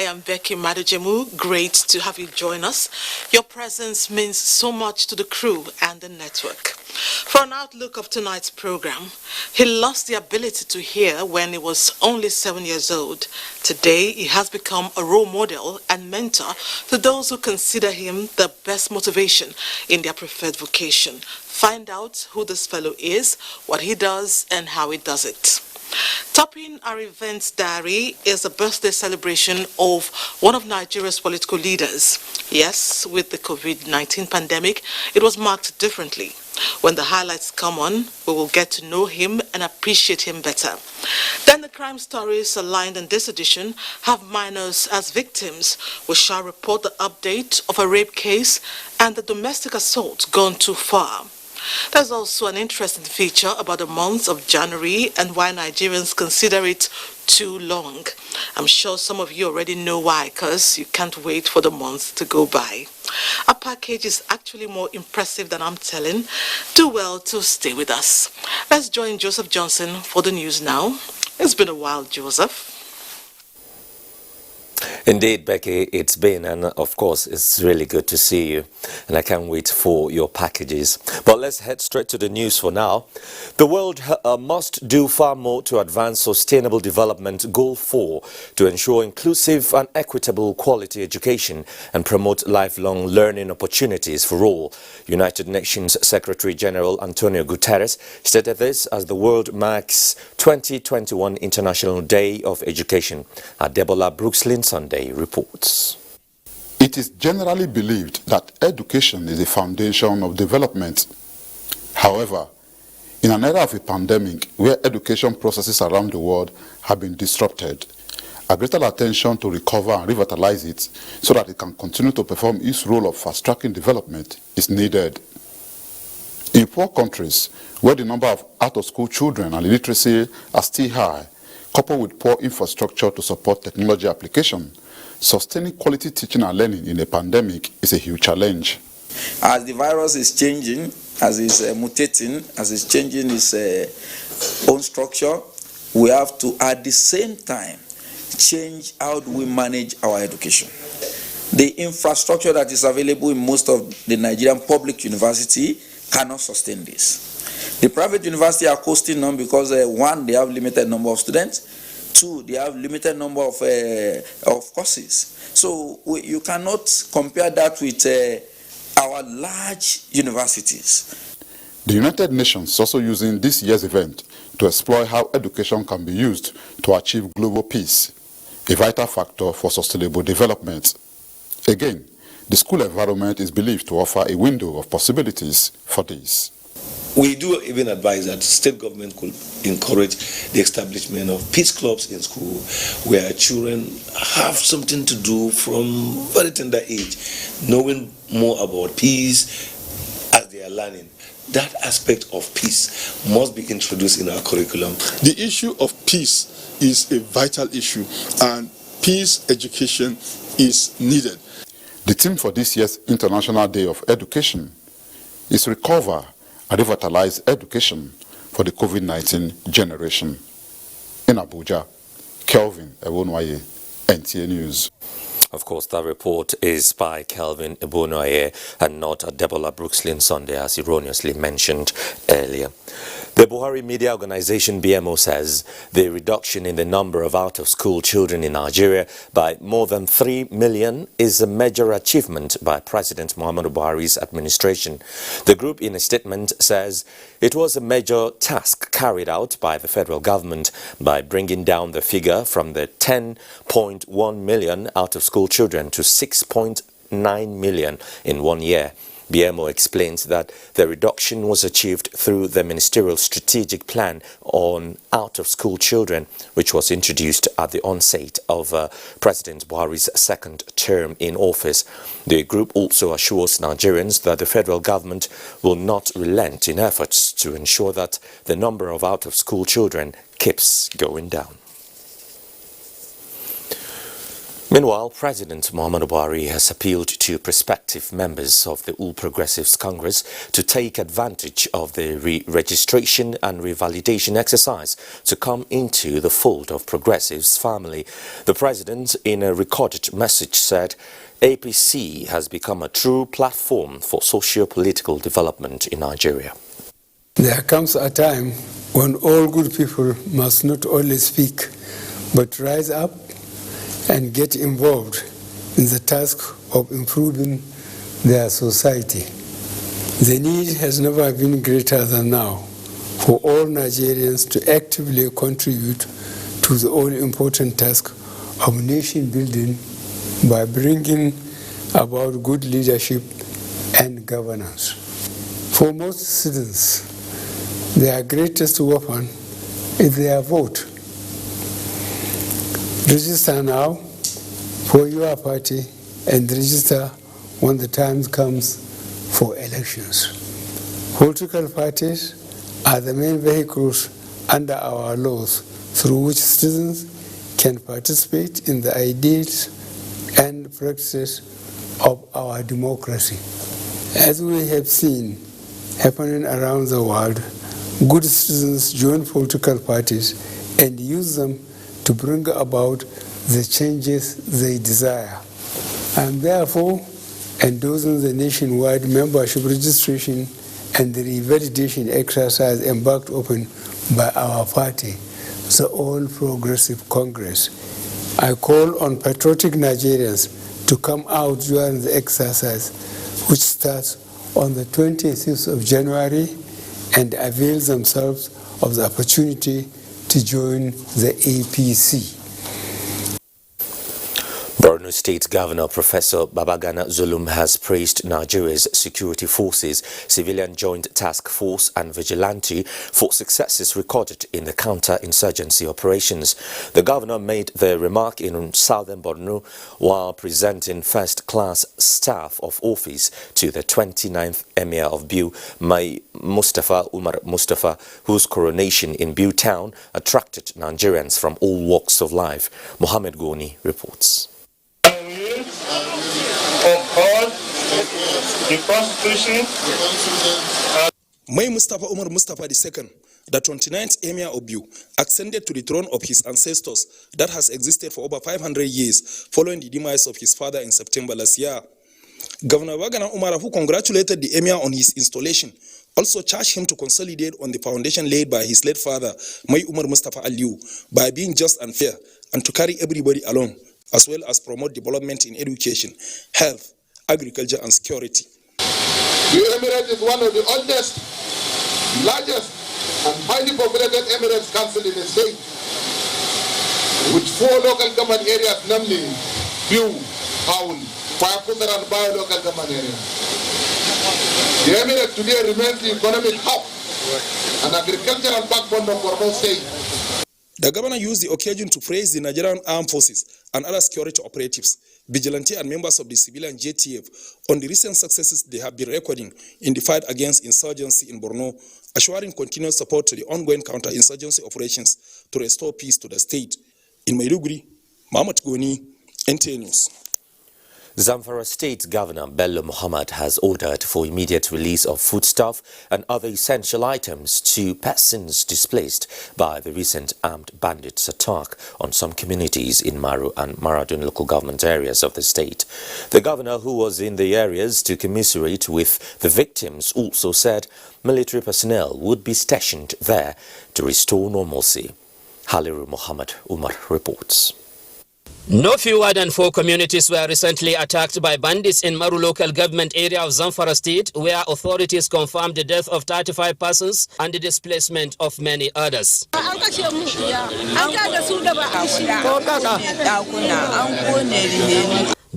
am Becky Madujemu. Great to have you join us. Your presence means so much to the crew and the network. For an outlook of tonight's program, he lost the ability to hear when he was only 7 years old. Today, he has become a role model and mentor to those who consider him the best motivation in their preferred vocation. Find out who this fellow is, what he does, and how he does it. Topping our events diary is a birthday celebration of one of Nigeria's political leaders. Yes, with the COVID-19 pandemic, it was marked differently. When the highlights come on, we will get to know him and appreciate him better. Then the crime stories aligned in this edition have minors as victims. We shall report the update of a rape case and the domestic assault gone too far. There's also an interesting feature about the month of January and why Nigerians consider it too long. I'm sure some of you already know why, because you can't wait for the month to go by. Our package is actually more impressive than I'm telling. Do well to stay with us. Let's join Joseph Johnson for the news now. It's been a while, Joseph. Indeed, Becky, it's been, and of course, it's really good to see you, and I can't wait for your packages. But let's head straight to the news for now. The world must do far more to advance Sustainable Development Goal 4 to ensure inclusive and equitable quality education and promote lifelong learning opportunities for all. United Nations Secretary General Antonio Guterres stated this as the world marks 2021 International Day of Education. Adebola Brookslyn Sunday reports. It is generally believed that education is the foundation of development. However, in an era of a pandemic where education processes around the world have been disrupted, a greater attention to recover and revitalize it so that it can continue to perform its role of fast-tracking development is needed. In poor countries, where the number of out-of-school children and illiteracy are still high, coupled with poor infrastructure to support technology application, sustaining quality teaching and learning in a pandemic is a huge challenge. As the virus is changing, as it's mutating, as it's changing its own structure, we have to, at the same time, change how do we manage our education. The infrastructure that is available in most of the Nigerian public university cannot sustain this. The private university are costing them because one, they have limited number of students. Two, they have limited number of courses. So you cannot compare that with our large universities. The United Nations is also using this year's event to explore how education can be used to achieve global peace, a vital factor for sustainable development. Again, the school environment is believed to offer a window of possibilities for this. We do even advise that state government could encourage the establishment of peace clubs in school where children have something to do from very tender age, knowing more about peace as they are learning. That aspect of peace must be introduced in our curriculum. The issue of peace is a vital issue, and peace education is needed. The theme for this year's International Day of Education is Recover and Revitalize Education for the COVID-19 Generation. In Abuja, Kelvin Ewonwaye, NTA News. Of course, that report is by Kelvin Ebonoye and not Adebola Brookslyn Sunday, as erroneously mentioned earlier. The Buhari Media Organization BMO says the reduction in the number of out-of-school children in Nigeria by more than 3 million is a major achievement by President Muhammadu Buhari's administration. The group, in a statement, says it was a major task carried out by the federal government by bringing down the figure from the 10.1 million out-of-school children to 6.9 million in 1 year. BMO explains that the reduction was achieved through the ministerial strategic plan on out-of-school children, which was introduced at the onset of President Buhari's second term in office. The group also assures Nigerians that the federal government will not relent in efforts to ensure that the number of out-of-school children keeps going down. Meanwhile, President Muhammadu Buhari has appealed to prospective members of the All Progressives Congress to take advantage of the re-registration and revalidation exercise to come into the fold of Progressives family. The president, in a recorded message, said APC has become a true platform for socio-political development in Nigeria. There comes a time when all good people must not only speak, but rise up and get involved in the task of improving their society. The need has never been greater than now for all Nigerians to actively contribute to the all-important task of nation building by bringing about good leadership and governance. For most citizens, their greatest weapon is their vote. Register now for your party and register when the time comes for elections. Political parties are the main vehicles under our laws through which citizens can participate in the ideals and practices of our democracy. As we have seen happening around the world, good citizens join political parties and use them to bring about the changes they desire. I am therefore endorsing the nationwide membership registration and the revalidation exercise embarked upon by our party, the All Progressive Congress. I call on patriotic Nigerians to come out during the exercise, which starts on the 26th of January, and avail themselves of the opportunity to join the APC. Borno State Governor Professor Babagana Zulum has praised Nigeria's security forces, civilian joint task force and vigilante for successes recorded in the counter-insurgency operations. The governor made the remark in southern Borno while presenting first-class staff of office to the 29th Emir of Biu, Mai Mustafa Umar Mustafa, whose coronation in Biu town attracted Nigerians from all walks of life. Mohammed Goni reports. The Constitution. Mai Mustafa Umar Mustafa II, the 29th Emir of Biu, ascended to the throne of his ancestors that has existed for over 500 years following the demise of his father in September last year. Governor Babagana Umar, who congratulated the Emir on his installation, also charged him to consolidate on the foundation laid by his late father, Mai Umar Mustafa Aliu, by being just and fair and to carry everybody along, as well as promote development in education, health, agriculture and security. The Emirate is one of the oldest, largest and highly populated Emirates council in the state, with 4 local government areas, namely Biu, Haul, Payakutar and Bayo local government areas. The Emirate today remains the economic hub and agricultural backbone of Borno State. The governor used the occasion to praise the Nigerian armed forces and other security operatives, vigilante and members of the civilian JTF on the recent successes they have been recording in the fight against insurgency in Borno, assuring continuous support to the ongoing counter-insurgency operations to restore peace to the state. In Maiduguri, Mohammed Goni, NTA News. Zamfara State Governor Bello Muhammad has ordered for immediate release of foodstuff and other essential items to persons displaced by the recent armed bandits' attack on some communities in Maru and Maradun local government areas of the state. The governor, who was in the areas to commiserate with the victims, also said military personnel would be stationed there to restore normalcy. Haliru Muhammad Umar reports. No fewer than 4 communities were recently attacked by bandits in Maru local government area of Zamfara state, where authorities confirmed the death of 35 persons and the displacement of many others.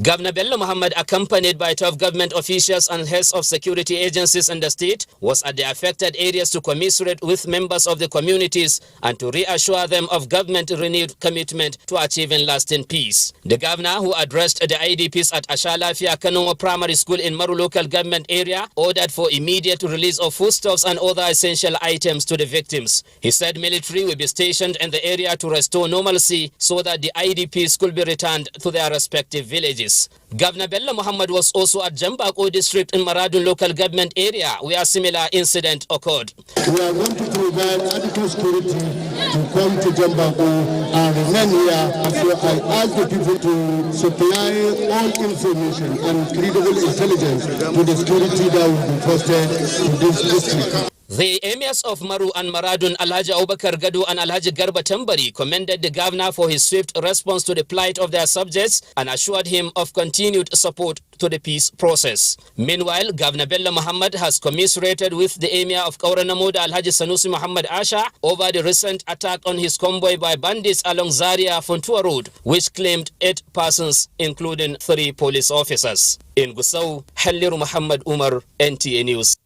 Governor Bello Muhammad, accompanied by 12 government officials and heads of security agencies in the state, was at the affected areas to commiserate with members of the communities and to reassure them of government's renewed commitment to achieving lasting peace. The governor, who addressed the IDPs at Ashalafia Kanowa Primary School in Maru local government area, ordered for immediate release of foodstuffs and other essential items to the victims. He said military will be stationed in the area to restore normalcy so that the IDPs could be returned to their respective villages. Governor Bello Muhammad was also at Jambako district in Maradun local government area where a similar incident occurred. We are going to provide adequate security to come to Jambako and remain here. So I ask the people to supply all information and credible intelligence to the security that will be posted to this district. The emirs of Maru and Maradun, Alhaji Abubakar Gadu and Alhaji Garba Tambari, commended the governor for his swift response to the plight of their subjects and assured him of continued support to the peace process. Meanwhile, Governor Bello Muhammad has commiserated with the emir of Kauranamuda, Alhaji Sanusi Muhammad Asha, over the recent attack on his convoy by bandits along Zaria Funtua Road, which claimed 8 persons, including 3 police officers. In Gusau, Halliru Muhammad Umar, NTA News.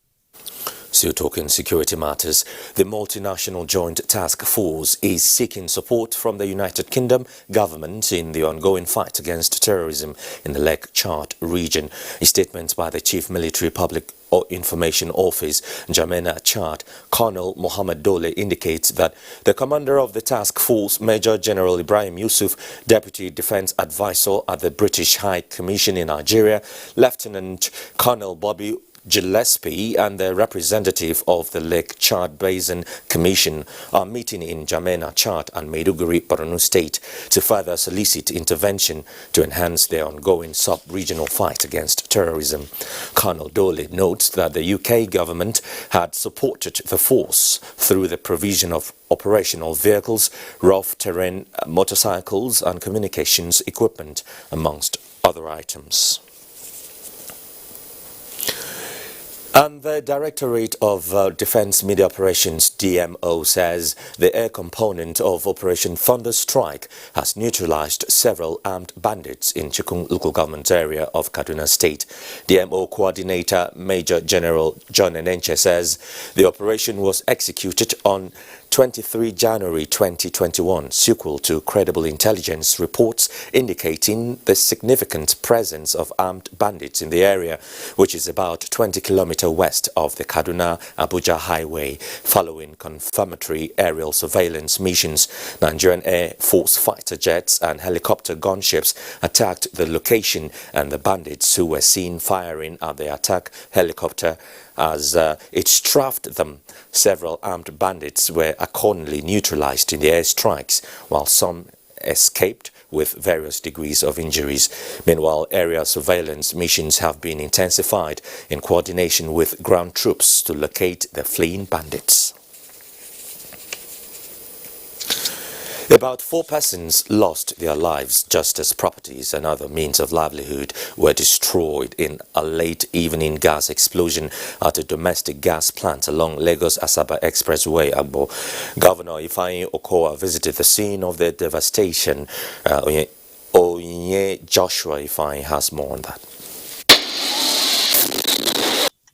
Still talking security matters, the multinational joint task force is seeking support from the United Kingdom government in the ongoing fight against terrorism in the Lake Chad region. A statement by the Chief Military Public Information Office, Jamena Chad, Colonel Mohammed Dole, indicates that the commander of the task force, Major General Ibrahim Yusuf, Deputy Defense Advisor at the British High Commission in Nigeria, Lieutenant Colonel Bobby Gillespie and the representative of the Lake Chad Basin Commission are meeting in Jamena, Chad and Maiduguri, Borno State to further solicit intervention to enhance their ongoing sub-regional fight against terrorism. Colonel Dole notes that the UK government had supported the force through the provision of operational vehicles, rough terrain motorcycles and communications equipment, amongst other items. And the Directorate of Defense Media Operations, DMO, says the air component of Operation Thunder Strike has neutralized several armed bandits in Chikun local government area of Kaduna State. DMO Coordinator Major General John Enenche says the operation was executed on 23 January 2021, sequel to credible intelligence reports indicating the significant presence of armed bandits in the area, which is about 20 kilometers west of the Kaduna-Abuja highway. Following confirmatory aerial surveillance missions, Nigerian Air Force fighter jets and helicopter gunships attacked the location, and the bandits who were seen firing at the attack helicopter as it strafed them. Several armed bandits were accordingly neutralized in the airstrikes, while some escaped with various degrees of injuries. Meanwhile, area surveillance missions have been intensified in coordination with ground troops to locate the fleeing bandits. About 4 persons lost their lives just as properties and other means of livelihood were destroyed in a late evening gas explosion at a domestic gas plant along Lagos-Asaba Expressway, Agbo. Governor Ifeanyi Okowa visited the scene of the devastation. Oyinye Joshua Ifeanyi has more on that.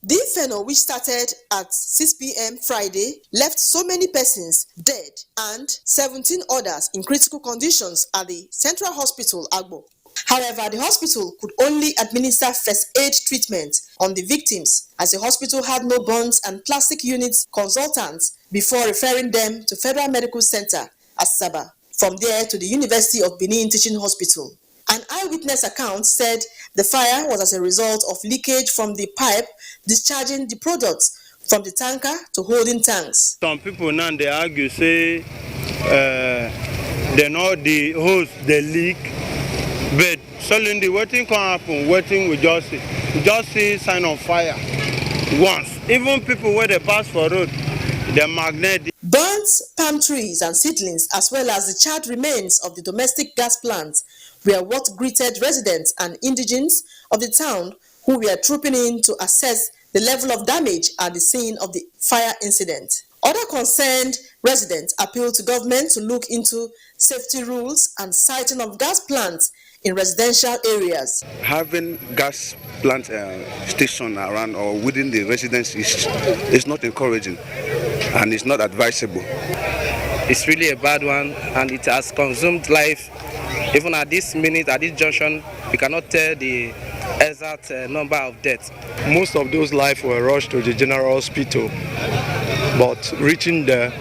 The inferno, which started at 6 p.m. Friday, left so many persons dead and 17 others in critical conditions at the Central Hospital, Agbo. However, the hospital could only administer first aid treatment on the victims, as the hospital had no burns and plastic units consultants before referring them to Federal Medical Center, Asaba, from there to the University of Benin Teaching Hospital. An eyewitness account said the fire was as a result of leakage from the pipe discharging the products from the tanker to holding tanks. Some people now they argue, say they know the hose they leak, but suddenly waiting can happen. Waiting we just see sign of fire once. Even people where they pass for road, the magnet. Burnt palm trees and seedlings, as well as the charred remains of the domestic gas plant, were what greeted residents and indigents of the town who were trooping in to assess the level of damage at the scene of the fire incident. Other concerned residents appealed to government to look into safety rules and siting of gas plants in residential areas. Having gas plant station around or within the residence is not encouraging and it's not advisable. It's really a bad one and it has consumed life. Even at this minute, at this junction, we cannot tell the exact number of deaths. Most of those lives were rushed to the general hospital, but reaching there,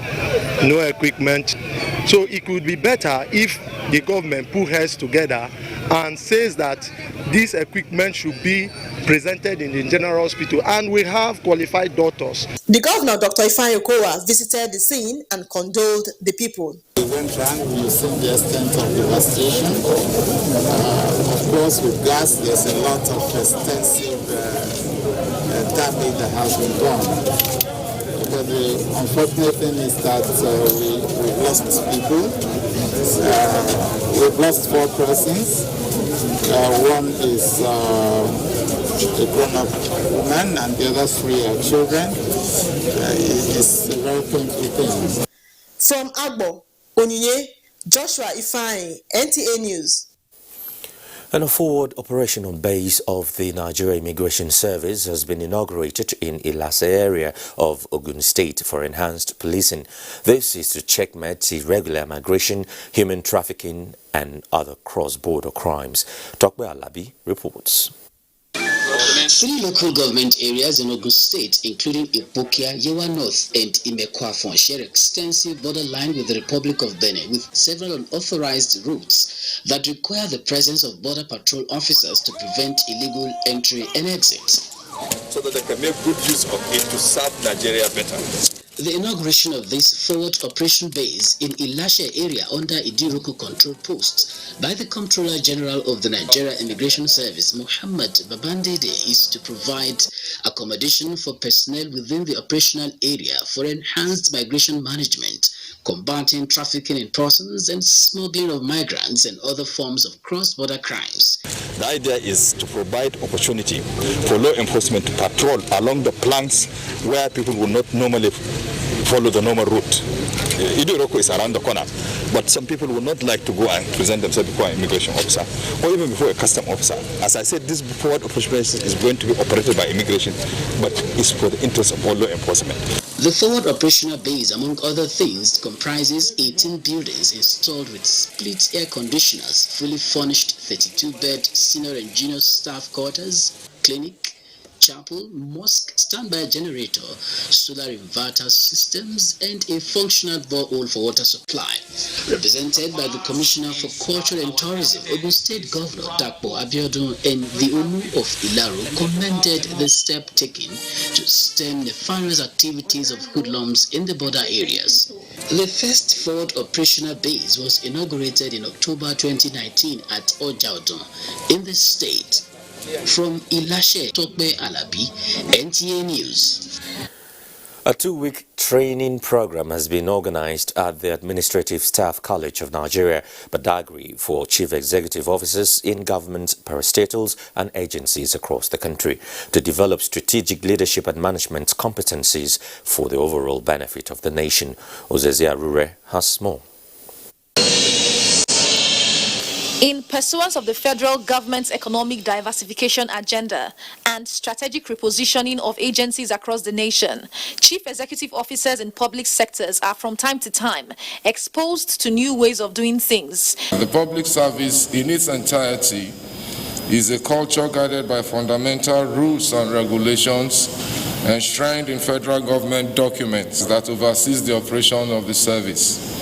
no equipment. So it would be better if the government put heads together and says that this equipment should be presented in the general hospital, and we have qualified doctors. The governor, Dr. Ifeanyi Okowa, visited the scene and condoled the people. We went around, we've seen the extent of devastation. Of course, with gas, there's a lot of extensive damage that has been done. But the unfortunate thing is that we've lost people. We've lost 4 persons. One is a grown-up woman and the other 3 are children. It's a very painful thing. From Agbo, Onyinye, Joshua Ifeanyi, NTA News. And a forward operational base of the Nigerian Immigration Service has been inaugurated in Ilase area of Ogun State for enhanced policing. This is to checkmate irregular migration, human trafficking and other cross-border crimes. Tokwe Alabi reports. 3 local government areas in Ogun State, including Ipokia, Yewa North, and Imekwafon, share extensive border line with the Republic of Benin, with several unauthorized routes that require the presence of border patrol officers to prevent illegal entry and exit. So that they can make good use of it to serve Nigeria better. The inauguration of this forward operation base in Ilashe area under Idiroko control post by the Comptroller General of the Nigeria Immigration Service, Muhammad Babandede, is to provide accommodation for personnel within the operational area for enhanced migration management, combating trafficking in persons and smuggling of migrants and other forms of cross-border crimes. The idea is to provide opportunity for law enforcement to patrol along the planks where people will not normally follow the normal route. Idiroko is around the corner, but some people would not like to go and present themselves before an immigration officer or even before a custom officer. As I said, this forward operation is going to be operated by immigration, but it's for the interest of all law enforcement. The forward operational base, among other things, comprises 18 buildings installed with split air conditioners, fully furnished 32-bed senior and junior staff quarters, clinic, chapel, mosque, standby generator, solar inverter systems, and a functional borehole for water supply. Represented by the Commissioner for Culture and Tourism, Ogun State Governor Dakpo Abiodun, and the Onu of Ilaro commended the step taken to stem the nefarious activities of hoodlums in the border areas. The first forward operational base was inaugurated in October 2019 at Ojaudon in the state. From Ilashe, Tokbe Alabi, NTA News. A 2-week training program has been organized at the Administrative Staff College of Nigeria, Badagry, for chief executive officers in government, parastatals and agencies across the country to develop strategic leadership and management competencies for the overall benefit of the nation. Ozezia Rure has more. In pursuance of the federal government's economic diversification agenda and strategic repositioning of agencies across the nation, chief executive officers in public sectors are from time to time exposed to new ways of doing things. The public service in its entirety is a culture guided by fundamental rules and regulations enshrined in federal government documents that oversees the operation of the service.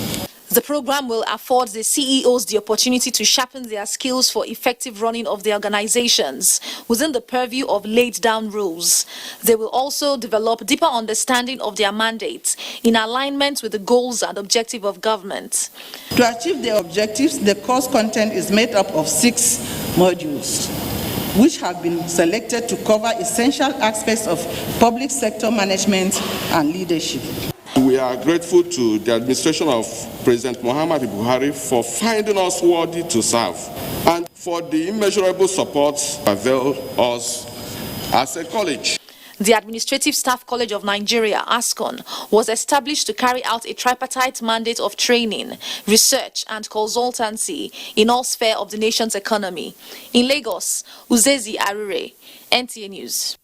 The program will afford the CEOs the opportunity to sharpen their skills for effective running of their organizations within the purview of laid-down rules. They will also develop deeper understanding of their mandates in alignment with the goals and objectives of government. To achieve their objectives, the course content is made up of 6 modules, which have been selected to cover essential aspects of public sector management and leadership. We are grateful to the administration of President Muhammad Buhari for finding us worthy to serve and for the immeasurable support availed us as a college. The Administrative Staff College of Nigeria, ASCON, was established to carry out a tripartite mandate of training, research and consultancy in all spheres of the nation's economy. In Lagos, Uzezi Arure, NTA News.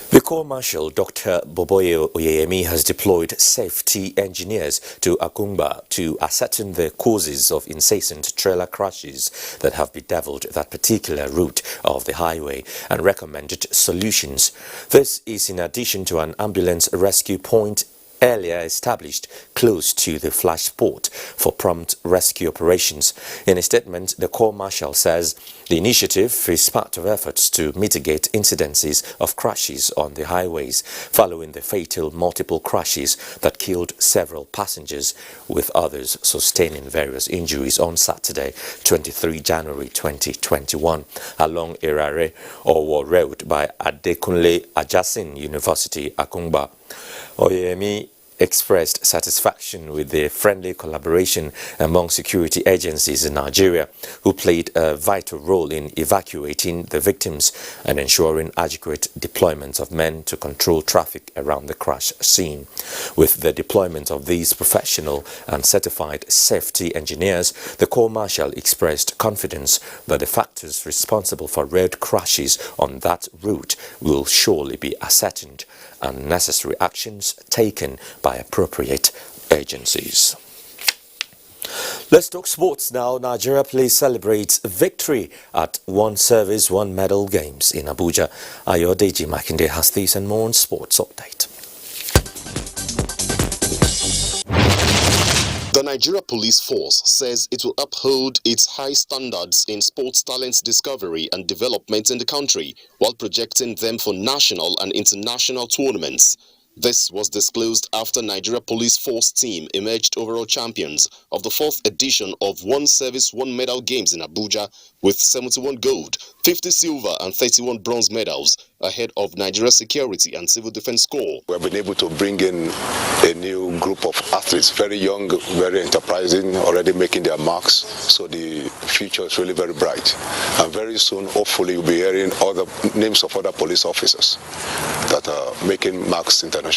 The Corps Marshal, Dr. Boboye Oyeyemi, has deployed safety engineers to Abuja to ascertain the causes of incessant trailer crashes that have bedeviled that particular route of the highway and recommended solutions. This is in addition to an ambulance rescue point earlier established close to the flash spot for prompt rescue operations. In a statement, the Corps Marshal says the initiative is part of efforts to mitigate incidences of crashes on the highways following the fatal multiple crashes that killed several passengers, with others sustaining various injuries on Saturday, 23 January 2021, along Irare Owo Road by Adekunle Ajasin University, Abuja. Oyeyemi expressed satisfaction with the friendly collaboration among security agencies in Nigeria, who played a vital role in evacuating the victims and ensuring adequate deployment of men to control traffic around the crash scene. With the deployment of these professional and certified safety engineers, the Corps Marshal expressed confidence that the factors responsible for road crashes on that route will surely be ascertained and necessary actions taken by appropriate agencies. Let's talk sports now. Nigeria Police celebrates victory at One Service, One Medal Games in Abuja. Ayodeji Makinde has this and more on Sports Update. The Nigeria Police Force says it will uphold its high standards in sports talent discovery and development in the country while projecting them for national and international tournaments. This was disclosed after Nigeria Police Force team emerged overall champions of the 4th edition of One Service, One Medal Games in Abuja with 71 gold, 50 silver and 31 bronze medals ahead of Nigeria Security and Civil Defense Corps. We have been able to bring in a new group of athletes, very young, very enterprising, already making their marks. So the future is really very bright. And very soon, hopefully, you'll be hearing other names of other police officers that are making marks internationally.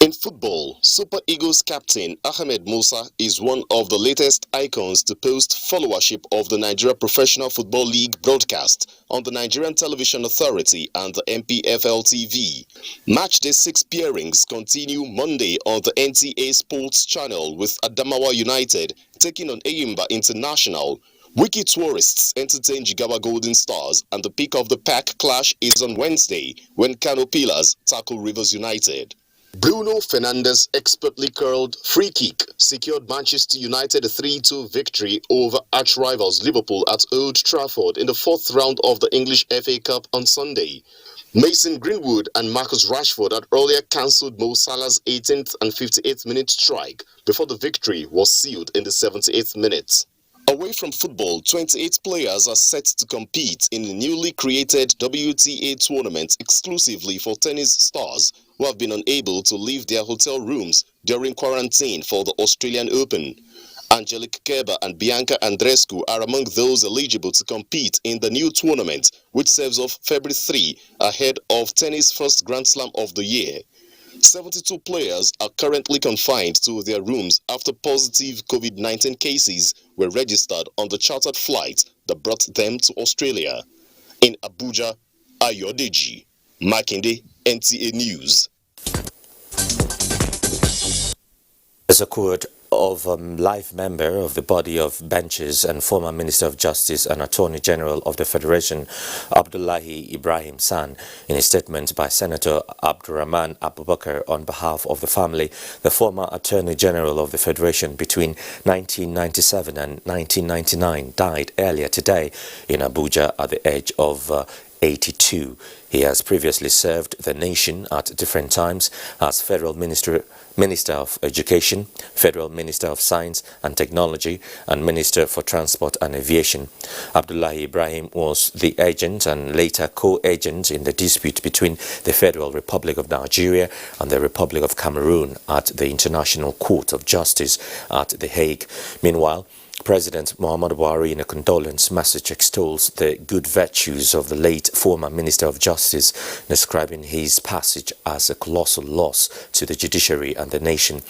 In football, Super Eagles captain Ahmed Musa is one of the latest icons to post followership of the Nigeria Professional Football League broadcast on the Nigerian Television Authority and the MPFL TV. Matchday 6 pairings continue Monday on the NTA Sports channel with Adamawa United taking on Eyimba International. Wiki Tourists entertain Jigawa Golden Stars, and the pick of the pack clash is on Wednesday when Kano Pillars tackle Rivers United. Bruno Fernandes' expertly curled free kick secured Manchester United a 3-2 victory over arch-rivals Liverpool at Old Trafford in the 4th round of the English FA Cup on Sunday. Mason Greenwood and Marcus Rashford had earlier cancelled Mo Salah's 18th and 58th minute strike before the victory was sealed in the 78th minute. Away from football, 28 players are set to compete in the newly created WTA tournament exclusively for tennis stars who have been unable to leave their hotel rooms during quarantine for the Australian Open. Angelique Kerber and Bianca Andreescu are among those eligible to compete in the new tournament, which serves off February 3 ahead of tennis' first Grand Slam of the year. 72 players are currently confined to their rooms after positive COVID-19 cases were registered on the chartered flight that brought them to Australia. In Abuja, Ayodeji Makinde, NTA News. As a quote of life member of the body of benches and former Minister of Justice and Attorney General of the Federation, Abdullahi Ibrahim San, in a statement by Senator Abdurrahman Abubakar on behalf of the family, the former Attorney General of the Federation between 1997 and 1999 died earlier today in Abuja at the age of 82. He has previously served the nation at different times as Federal Minister of Education, Federal Minister of Science and Technology, and Minister for Transport and Aviation. Abdullahi Ibrahim was the agent and later co-agent in the dispute between the Federal Republic of Nigeria and the Republic of Cameroon at the International Court of Justice at The Hague. Meanwhile, President Muhammadu Buhari, in a condolence message, extols the good virtues of the late former Minister of Justice, describing his passage as a colossal loss to the judiciary and the nation.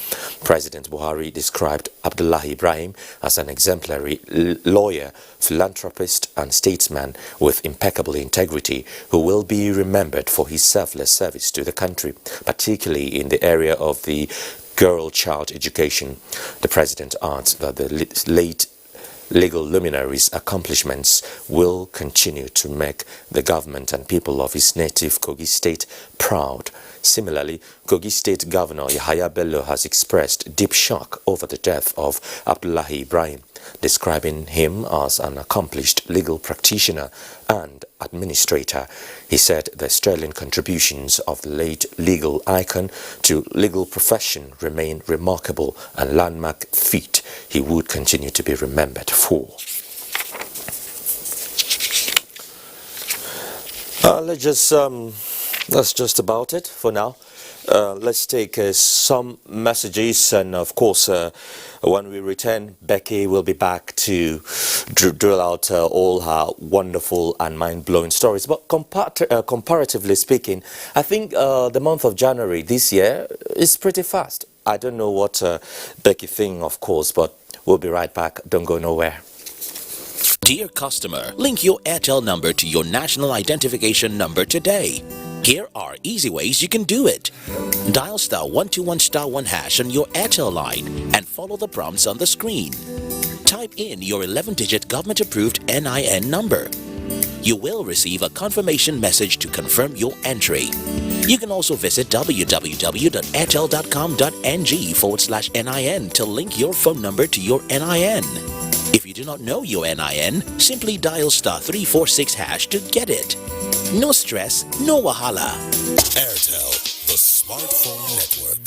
President Buhari described Abdullahi Ibrahim as an exemplary lawyer, philanthropist and statesman with impeccable integrity, who will be remembered for his selfless service to the country, particularly in the area of the girl-child education. The president adds that the late legal luminary's accomplishments will continue to make the government and people of his native Kogi State proud. Similarly, Kogi State Governor Yahaya Bello has expressed deep shock over the death of Abdullahi Ibrahim, describing him as an accomplished legal practitioner and administrator. He said the sterling contributions of the late legal icon to legal profession remain remarkable and landmark feat he would continue to be remembered for. That's just about it for now. Let's take some messages, and of course when we return, Becky will be back to drill out all her wonderful and mind-blowing stories. But comparatively speaking, I think the month of January this year is pretty fast. I don't know what Becky thinks, of course, but we'll be right back. Don't go nowhere. Dear customer, link your Airtel number to your national identification number today. Here are easy ways you can do it. Dial *121*1# on your Airtel line and follow the prompts on the screen. Type in your 11-digit government-approved NIN number. You will receive a confirmation message to confirm your entry. You can also visit www.airtel.com.ng/NIN to link your phone number to your NIN. If you do not know your NIN, simply dial *346# to get it. No stress, no wahala. Airtel, the smartphone network.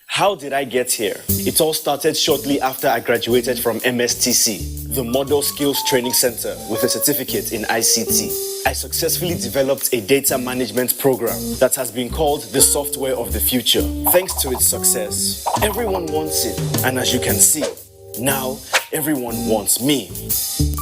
How did I get here? It all started shortly after I graduated from MSTC, the Model Skills Training Center, with a certificate in ICT. I successfully developed a data management program that has been called the software of the future. Thanks to its success, everyone wants it, and as you can see, now everyone wants me.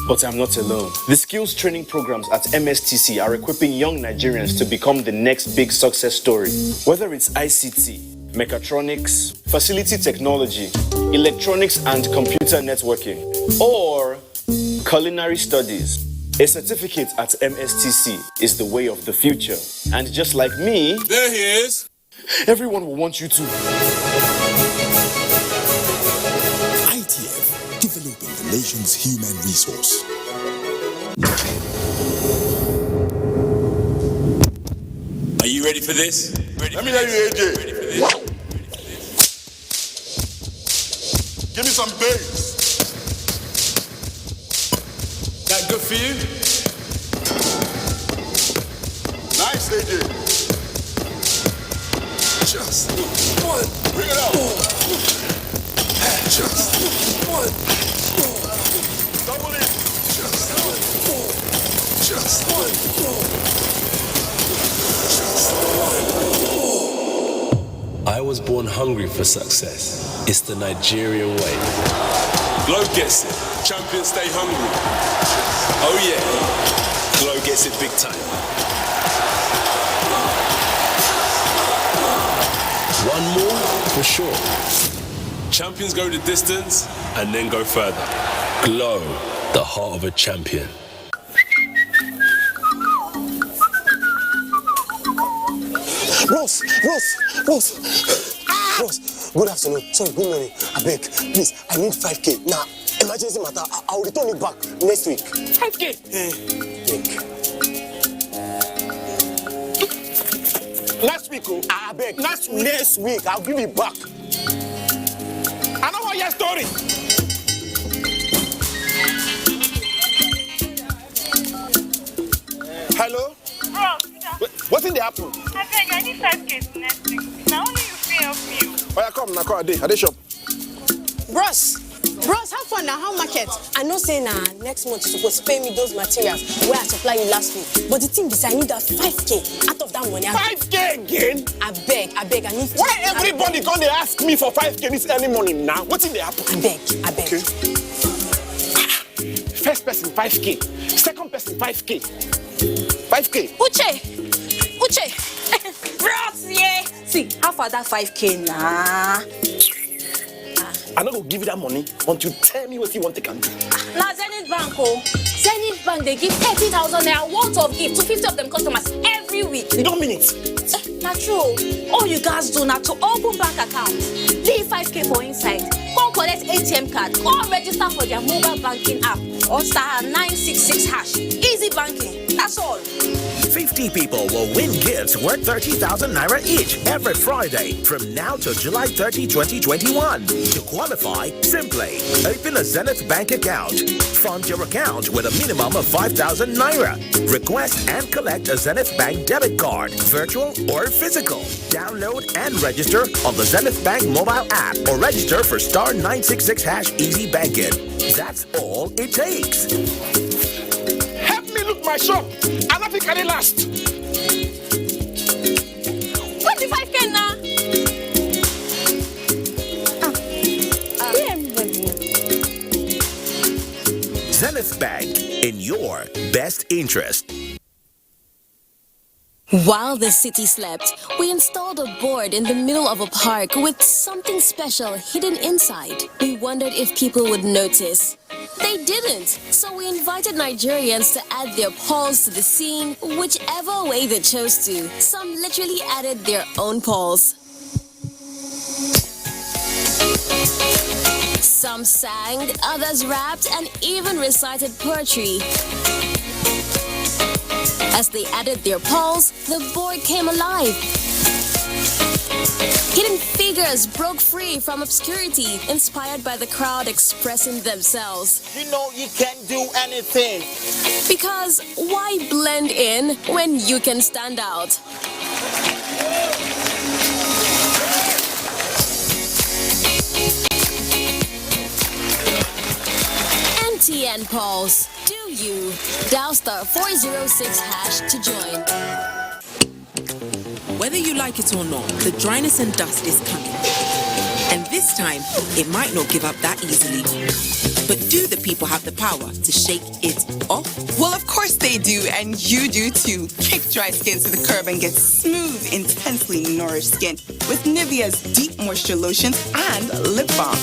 But I'm not alone. The skills training programs at MSTC are equipping young Nigerians to become the next big success story. Whether it's ICT, mechatronics, facility technology, electronics and computer networking, or culinary studies, a certificate at MSTC is the way of the future. And just like me, there he is. Everyone will want you to. ITF, developing the nation's human resource. Are you ready for this? Let me hear you, AJ. Ready for this? Give me some bass. That good for you? Nice, AJ. Just one. Bring it out. Just one. Double it. Just one. Just one. I was born hungry for success. It's the Nigerian way. Glow gets it. Champions stay hungry. Oh yeah. Glow gets it big time. One more for sure. Champions go the distance and then go further. Glow, the heart of a champion. Ross, good afternoon. Sorry, good morning. I beg, please, I need 5K. Now, emergency matter. I'll return it back next week. 5K? Next week, oh, I beg. Next week, I'll give it back. I know what your story. Hello? Bro, what's in the apple? I beg, I need 5K next week. Now only you fit help me. Oh, yeah, come, now, come, I dey shop. Bros, Bros, have fun now. How market? I know say na next month you supposed to pay me those materials where I supply you last week. But the thing is, I need that 5K out of that money. 5K again? I beg, I need. Why everybody gonna ask me for 5K this early morning now? What's in the happen? I beg. Okay. First person 5K, second person 5K. 5K. Uche. Bros, yeah. See, how far that 5K now? I'm not gonna give you that money until you tell me what you want to do. Now Zenith Bank, Zenith Bank, they give 30,000 naira worth of gift to 50 of them customers every week. You don't mean it? Not true. All you guys do now to open bank account, leave 5K for inside, go collect ATM card, go register for their mobile banking app, or star 966 hash. Easy banking, that's all. 50 people will win gifts worth 30,000 naira each every Friday from now to July 30, 2021. To qualify, simply open a Zenith Bank account. Fund your account with a minimum of 5,000 naira. Request and collect a Zenith Bank debit card, virtual or physical. Download and register on the Zenith Bank mobile app or register for star 966 hash easy banking. That's all it takes. Look my shop. I don't think I last. 25K now. Zenith Bank, in your best interest. While the city slept, we installed a board in the middle of a park with something special hidden inside. We wondered if people would notice. They didn't, so we invited Nigerians to add their polls to the scene, whichever way they chose to. Some literally added their own polls. Some sang, others rapped, and even recited poetry. As they added their polls, the board came alive. Hidden figures broke free from obscurity, inspired by the crowd expressing themselves. You know you can't do anything. Because why blend in when you can stand out? NTA polls. Do you? Dial star 406 hash to join. Whether you like it or not, the dryness and dust is coming. And this time, it might not give up that easily. But do the people have the power to shake it off? Well, of course they do, and you do too. Kick dry skin to the curb and get smooth, intensely nourished skin with Nivea's deep moisture lotions and lip balm.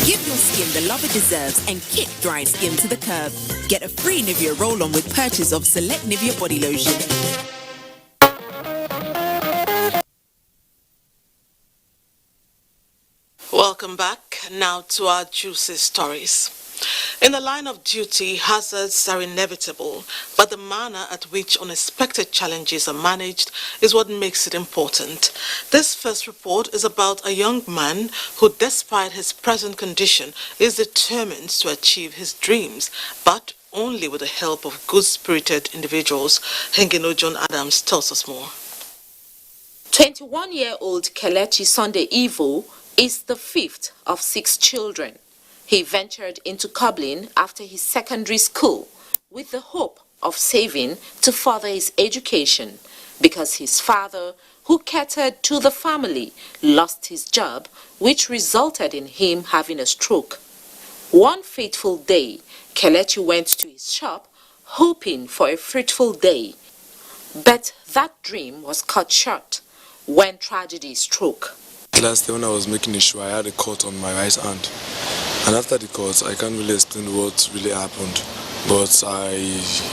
Give your skin the love it deserves and kick dry skin to the curb. Get a free Nivea roll-on with purchase of select Nivea body lotion. Welcome back. Now to our juicy stories. In the line of duty, hazards are inevitable, but the manner at which unexpected challenges are managed is what makes it important. This first report is about a young man who, despite his present condition, is determined to achieve his dreams, but only with the help of good-spirited individuals. Hengino John Adams tells us more. 21-year-old Kelechi Sunday Ivo is the fifth of 6 children. He ventured into cobbling after his secondary school with the hope of saving to further his education because his father, who catered to the family, lost his job, which resulted in him having a stroke. One fateful day, Kelechi went to his shop hoping for a fruitful day. But that dream was cut short when tragedy struck. Last day when I was making the shoe, I had a cut on my right hand. And after the cut, I can't really explain what really happened. But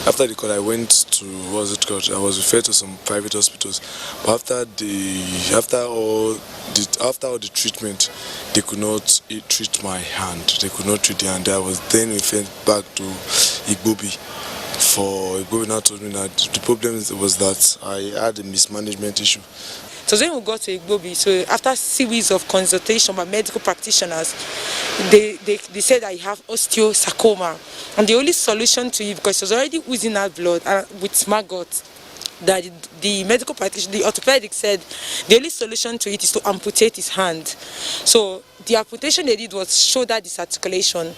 after the cut, I went to, I was referred to some private hospitals. But after all the treatment, they could not treat my hand. They could not treat the hand. I was then referred back to Igbobi. For Igbobi now told me that the problem was that I had a mismanagement issue. So when we got to Igbobi, so after a series of consultation by medical practitioners, they said I have osteosarcoma. And the only solution to it, because it was already oozing out blood with maggot, that the medical practitioner, the orthopedic said the only solution to it is to amputate his hand. So the amputation they did was shoulder disarticulation,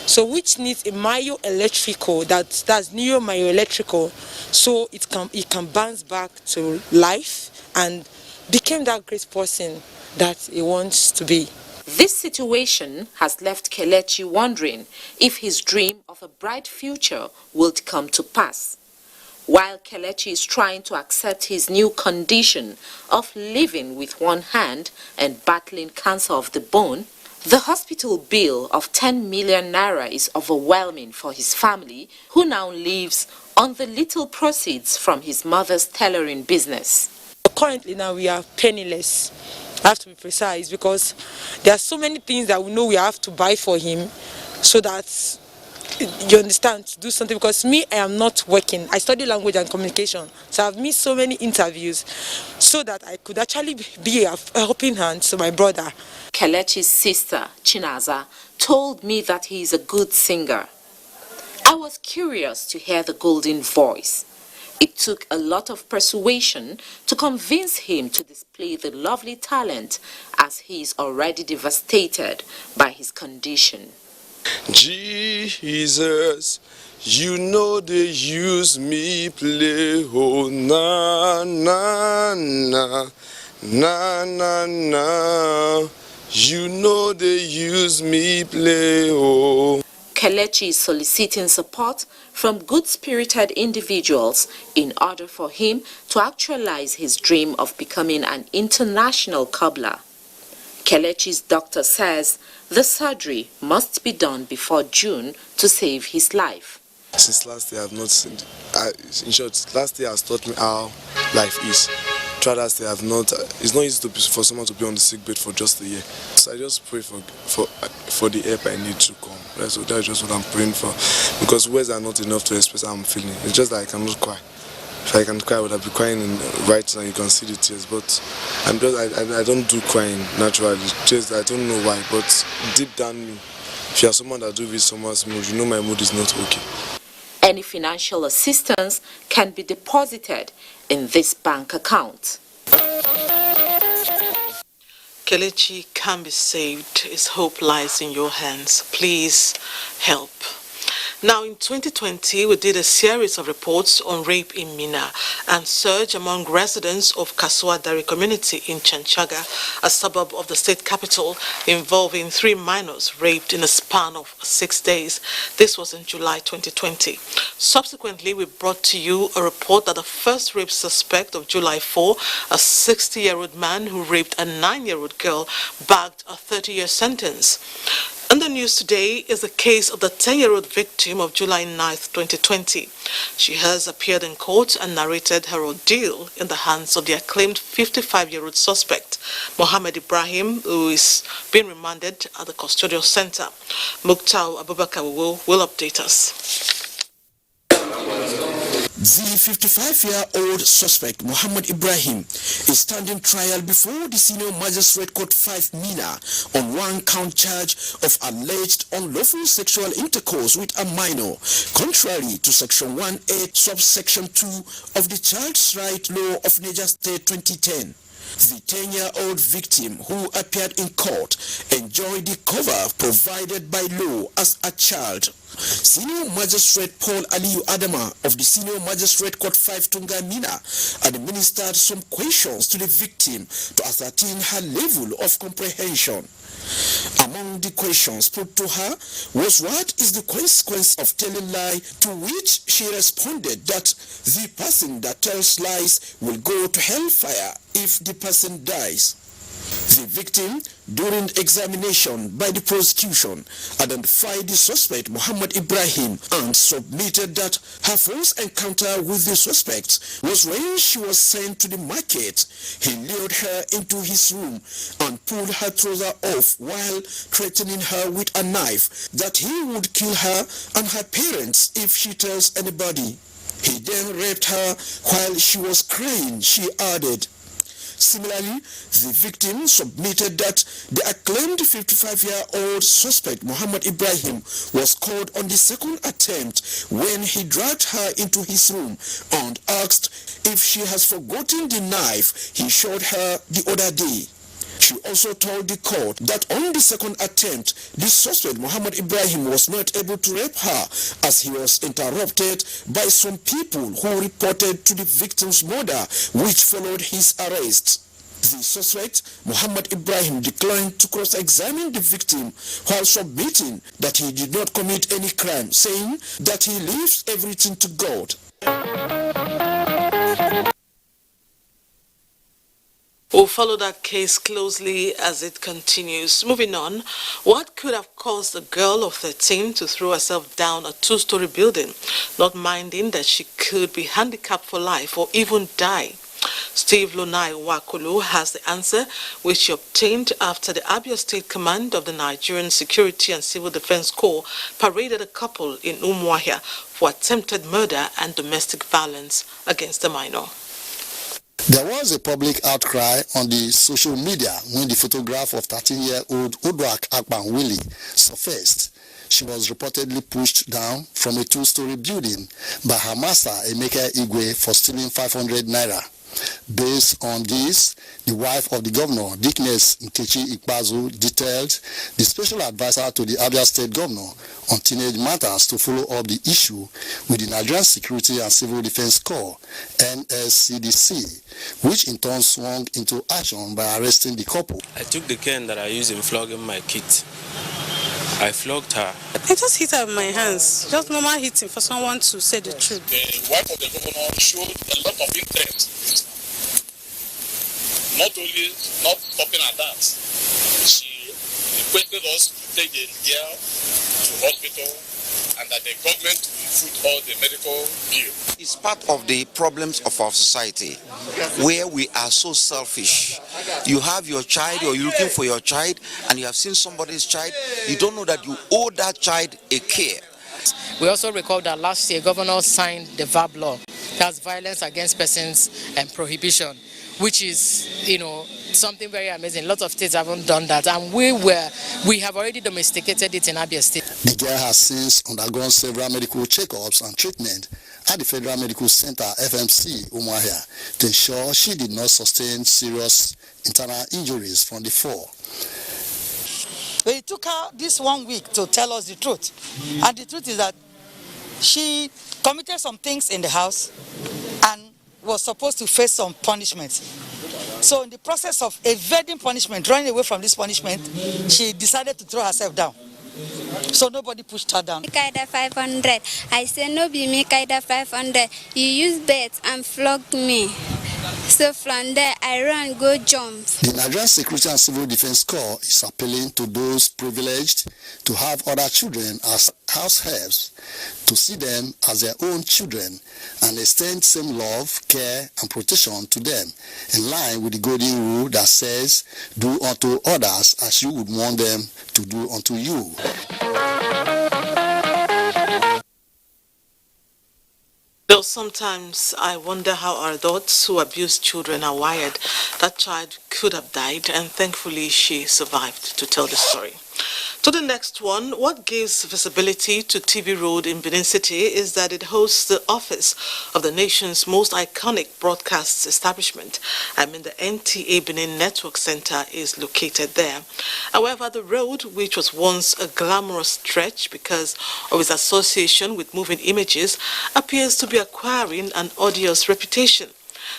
so which needs a myoelectrical, that's neuromyoelectrical, so it can bounce back to life and become that great person that he wants to be. This situation has left Kelechi wondering if his dream of a bright future will come to pass. While Kelechi is trying to accept his new condition of living with one hand and battling cancer of the bone, the hospital bill of 10 million naira is overwhelming for his family, who now lives on the little proceeds from his mother's tailoring business. Currently now we are penniless. I have to be precise because there are so many things that we know we have to buy for him, so that you understand, to do something, because me, I am not working. I study language and communication, so I've missed so many interviews so that I could actually be a helping hand to my brother. Kelechi's sister, Chinaza, told me that he is a good singer. I was curious to hear the golden voice. It took a lot of persuasion to convince him to display the lovely talent, as he is already devastated by his condition. Jesus, you know they use me play, oh na na na, na na na, you know they use me play, oh. Kelechi is soliciting support from good-spirited individuals in order for him to actualize his dream of becoming an international cobbler. Kelechi's doctor says the surgery must be done before June to save his life. Since last year, I have not seen. In short, last year has taught me how life is. Throughout last year, I have not. It's not easy for someone to be on the sick bed for just a year. So I just pray for the help I need to come. That's just what I'm praying for. Because words are not enough to express how I'm feeling. It's just that I cannot cry. If I can cry, I would have been crying right now. You can see the tears, but I don't do crying naturally. Just I don't know why, but deep down me, if you are someone that do with someone's mood, you know my mood is not okay. Any financial assistance can be deposited in this bank account. Kelechi can be saved. His hope lies in your hands. Please help. Now, in 2020, we did a series of reports on rape in Mina and surge among residents of Kasuadari community in Chanchaga, a suburb of the state capital, involving 3 minors raped in a span of 6 days. This was in July 2020. Subsequently, we brought to you a report that the first rape suspect of July 4, a 60-year-old man who raped a 9-year-old girl, bagged a 30-year sentence. In the news today is the case of the 10-year-old victim of July 9th, 2020. She has appeared in court and narrated her ordeal in the hands of the acclaimed 55-year-old suspect, Mohammed Ibrahim, who is being remanded at the custodial center. Muktau Abubakar will update us. The 55-year-old suspect, Mohammed Ibrahim, is standing trial before the Senior Magistrate Court 5 Mina on 1-count charge of alleged unlawful sexual intercourse with a minor, contrary to Section 1A, Subsection 2 of the Child's Right Law of Niger State 2010. The 10-year-old victim, who appeared in court, enjoyed the cover provided by law as a child. Senior Magistrate Paul Aliyu Adama of the Senior Magistrate Court 5 Tunga Mina administered some questions to the victim to ascertain her level of comprehension. Among the questions put to her was what is the consequence of telling lie, to which she responded that the person that tells lies will go to hellfire if the person dies. The victim, during examination by the prosecution, identified the suspect Mohammed Ibrahim and submitted that her first encounter with the suspect was when she was sent to the market. He lured her into his room and pulled her trouser off while threatening her with a knife that he would kill her and her parents if she tells anybody. He then raped her while she was crying, she added. Similarly, the victim submitted that the acclaimed 55-year-old suspect Muhammad Ibrahim was caught on the second attempt when he dragged her into his room and asked if she has forgotten the knife he showed her the other day. She also told the court that on the second attempt, the suspect Muhammad Ibrahim was not able to rape her as he was interrupted by some people who reported to the victim's mother, which followed his arrest. The suspect, Muhammad Ibrahim, declined to cross-examine the victim while submitting that he did not commit any crime, saying that he leaves everything to God. We'll follow that case closely as it continues. Moving on, what could have caused a girl of 13 to throw herself down a two-story building, not minding that she could be handicapped for life or even die? Steve Lunai Wakulu has the answer, which he obtained after the Abuja State Command of the Nigerian Security and Civil Defense Corps paraded a couple in Umuahia for attempted murder and domestic violence against a minor. There was a public outcry on the social media when the photograph of 13-year-old Uduak Akpan Willie surfaced. She was reportedly pushed down from a two-story building by her master, Emeka Igwe, for stealing 500 naira. Based on this, the wife of the governor, Dickness Nkechi Ikpazu, detailed the special advisor to the Abia State governor on teenage matters to follow up the issue with the Nigerian Security and Civil Defense Corps, NSCDC, which in turn swung into action by arresting the couple. I took the cane that I used in flogging my kid. I flogged her. I just hit her with my hands. Just normal hitting for someone to say the truth. The wife of the governor showed a lot of interest. Not only not stopping at that, she requested us to take the girl to hospital and that the government will foot all the medical bill. It's part of the problems of our society where we are so selfish. You have your child, or you're looking for your child, and you have seen somebody's child, you don't know that you owe that child a care. We also recall that last year, Governor signed the VAB law, that's Violence Against Persons and Prohibition, which is, something very amazing. Lots of states haven't done that, and we have already domesticated it in Abia State. The girl has since undergone several medical checkups and treatment at the Federal Medical Center, FMC, Umuahia, to ensure she did not sustain serious internal injuries from the fall. It took her this 1 week to tell us the truth, and the truth is that she committed some things in the house and was supposed to face some punishment. So in the process of evading punishment, running away from this punishment, she decided to throw herself down. So nobody pushed her down. Kaida 500. I said, no be me, Kaida 500. You used bait and flogged me. So from there, I ran, go jump. The Nigerian Security and Civil Defense Corps is appealing to those privileged to have other children as house helps to see them as their own children and extend same love, care, and protection to them, in line with the golden rule that says, do unto others as you would want them to do unto you. Though sometimes I wonder how our adults who abuse children are wired. That child could have died, and thankfully she survived to tell the story. To the next one, what gives visibility to TV Road in Benin City is that it hosts the office of the nation's most iconic broadcast establishment. The NTA Benin Network Center is located there. However, the road, which was once a glamorous stretch because of its association with moving images, appears to be acquiring an odious reputation.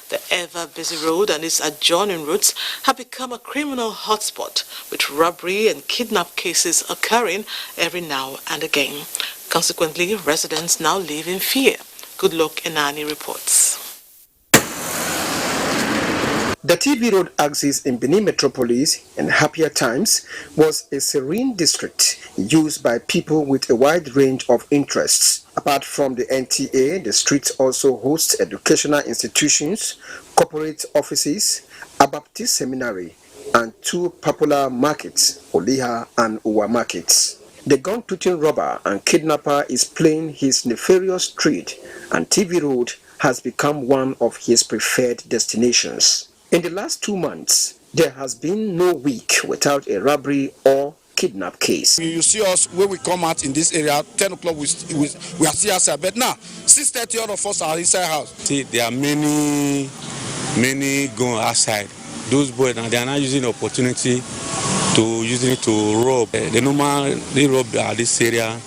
The ever-busy road and its adjoining routes have become a criminal hotspot, with robbery and kidnap cases occurring every now and again. Consequently, residents now live in fear. Good Luck Enani reports. The TV Road axis in Benin Metropolis in happier times was a serene district used by people with a wide range of interests. Apart from the NTA, the street also hosts educational institutions, corporate offices, a Baptist seminary, and two popular markets, Oliha and Uwa markets. The gun-toting robber and kidnapper is playing his nefarious trade, and TV Road has become one of his preferred destinations. In the last 2 months, there has been no week without a robbery or kidnap case. You see us when we come out in this area, 10 o'clock we are still outside. But now, 6:30 all of us are inside house. See, there are many going outside. Those boys now, they are not using the opportunity to using it to rob. They normally rob at this area.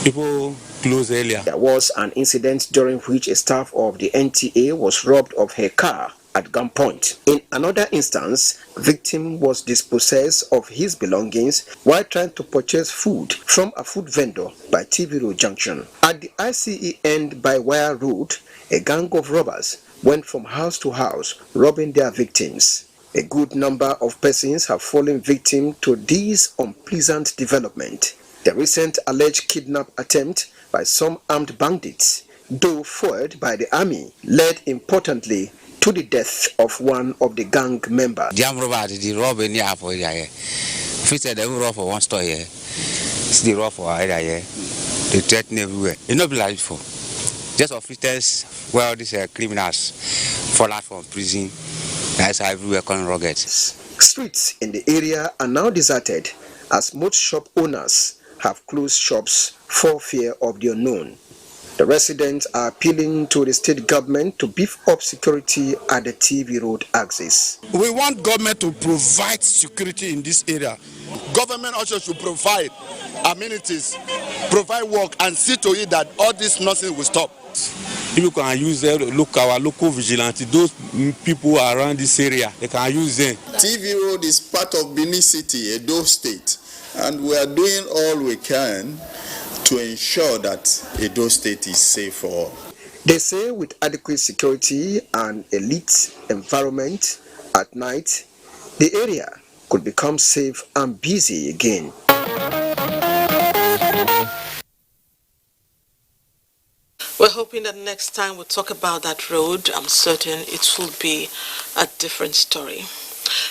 People close earlier. There was an incident during which a staff of the NTA was robbed of her car at gunpoint. In another instance, victim was dispossessed of his belongings while trying to purchase food from a food vendor by TV Road Junction. At the ICE end by Wire Road, a gang of robbers went from house to house robbing their victims. A good number of persons have fallen victim to this unpleasant development. The recent alleged kidnap attempt by some armed bandits, though foiled by the army, led importantly to the death of one of the gang members. The robbers did rob any apple here. First they rob for one store here. They rob for area here. They threaten everywhere. It's not like before. Just officers, well, these criminals fall out from prison. That's everywhere calling rockets. Streets in the area are now deserted as most shop owners have closed shops for fear of the unknown. The residents are appealing to the state government to beef up security at the TV Road axis. We want government to provide security in this area. Government also should provide amenities, provide work, and see to it that all this nonsense will stop. People can use our local vigilante, those people around this area, they can use them. TV Road is part of Benin City, Edo State, and we are doing all we can to ensure that Edo State is safe for all. They say with adequate security and a lit environment at night, the area could become safe and busy again. We're hoping that next time we talk about that road, I'm certain it will be a different story.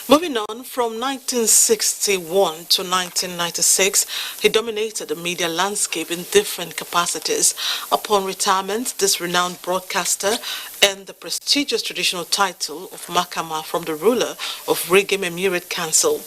Moving on, from 1961 to 1996, he dominated the media landscape in different capacities. Upon retirement, this renowned broadcaster earned the prestigious traditional title of Makama from the ruler of Regem Emirate Council.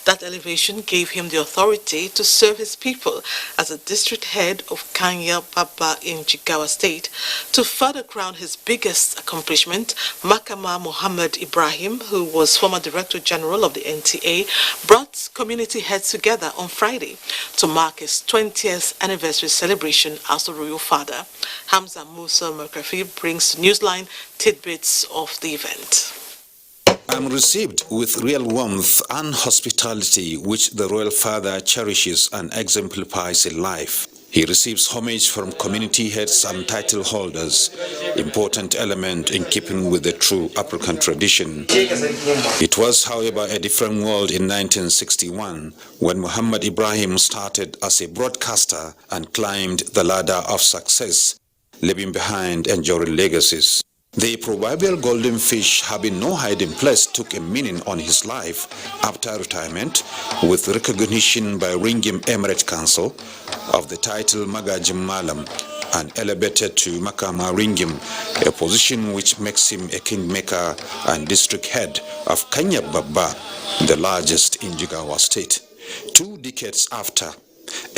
That elevation gave him the authority to serve his people as a district head of Kanya Baba in Jigawa State. To further crown his biggest accomplishment, Makama Muhammad Ibrahim, who was former Director General of the NTA, brought community heads together on Friday to mark his 20th anniversary celebration as the royal father. Hamza Musa Merkafi brings to Newsline tidbits of the event. I'm received with real warmth and hospitality which the royal father cherishes and exemplifies in life. He receives homage from community heads and title holders, important element in keeping with the true African tradition. It was, however, a different world in 1961 when Muhammad Ibrahim started as a broadcaster and climbed the ladder of success, leaving behind enduring legacies. The proverbial golden fish, having no hiding place, took a meaning on his life after retirement, with recognition by Ringim Emirate Council of the title Magajim Malam, and elevated to Makama Ringim, a position which makes him a kingmaker and district head of Kanya Baba, the largest in Jigawa State. 2 decades after,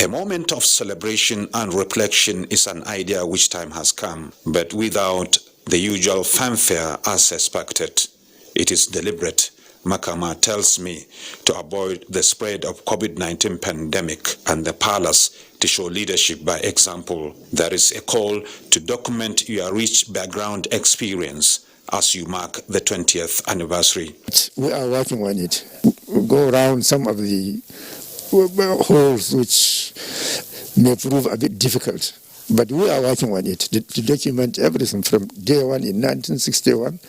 a moment of celebration and reflection is an idea which time has come, but without the usual fanfare as expected. It is deliberate, Makama tells me, to avoid the spread of COVID-19 pandemic and the palace to show leadership by example. There is a call to document your rich background experience as you mark the 20th anniversary. We are working on it. We'll go around some of the holes which may prove a bit difficult. But we are working on it to document everything from day one in 1961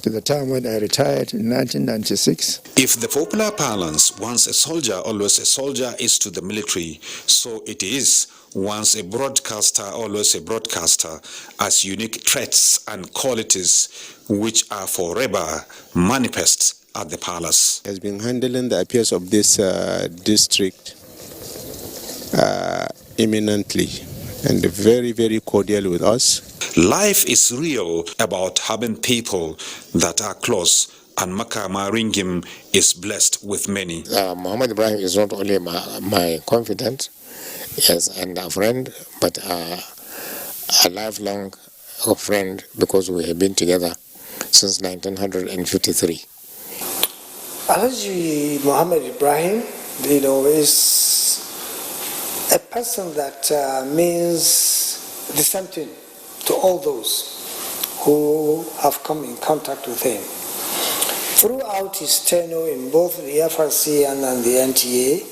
to the time when I retired in 1996. If the popular parlance, once a soldier, always a soldier, is to the military, so it is once a broadcaster, always a broadcaster, as unique traits and qualities which are forever manifest at the palace. Has been handling the affairs of this district eminently and very, very cordial with us. Life is real about having people that are close and Makama Ringim is blessed with many. Muhammad Ibrahim is not only my confidant, yes, and a friend, but a lifelong friend, because we have been together since 1953. Alhaji Muhammad Ibrahim, is a person that means the same thing to all those who have come in contact with him. Throughout his tenure in both the FRC and the NTA,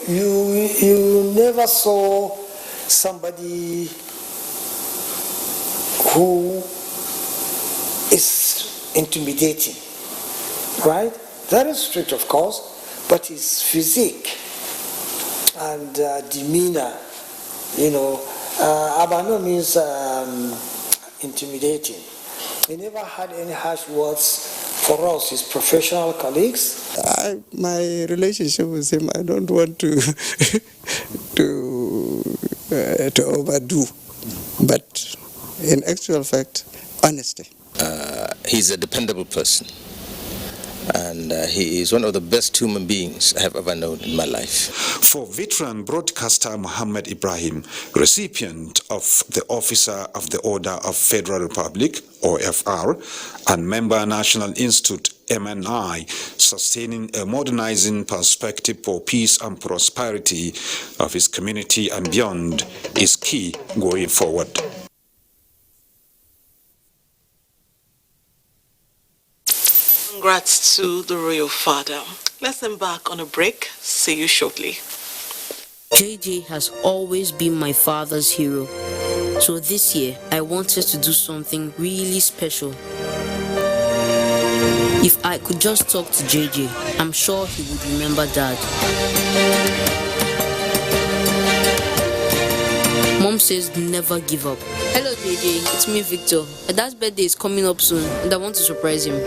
you never saw somebody who is intimidating, right? Very strict, of course, but his physique and demeanor, by no means intimidating. He never had any harsh words for us, his professional colleagues. My relationship with him, I don't want to to overdo, but in actual fact, honesty. He's a dependable person, and he is one of the best human beings I have ever known in my life. For veteran broadcaster Muhammad Ibrahim, recipient of the Officer of the Order of Federal Republic, OFR, and member National Institute, MNI, sustaining a modernizing perspective for peace and prosperity of his community and beyond is key going forward. Congrats to the royal father. Let's embark on a break. See you shortly. JJ has always been my father's hero. So this year, I wanted to do something really special. If I could just talk to JJ, I'm sure he would remember Dad. Mom says never give up. Hello JJ, it's me Victor. My dad's birthday is coming up soon and I want to surprise him.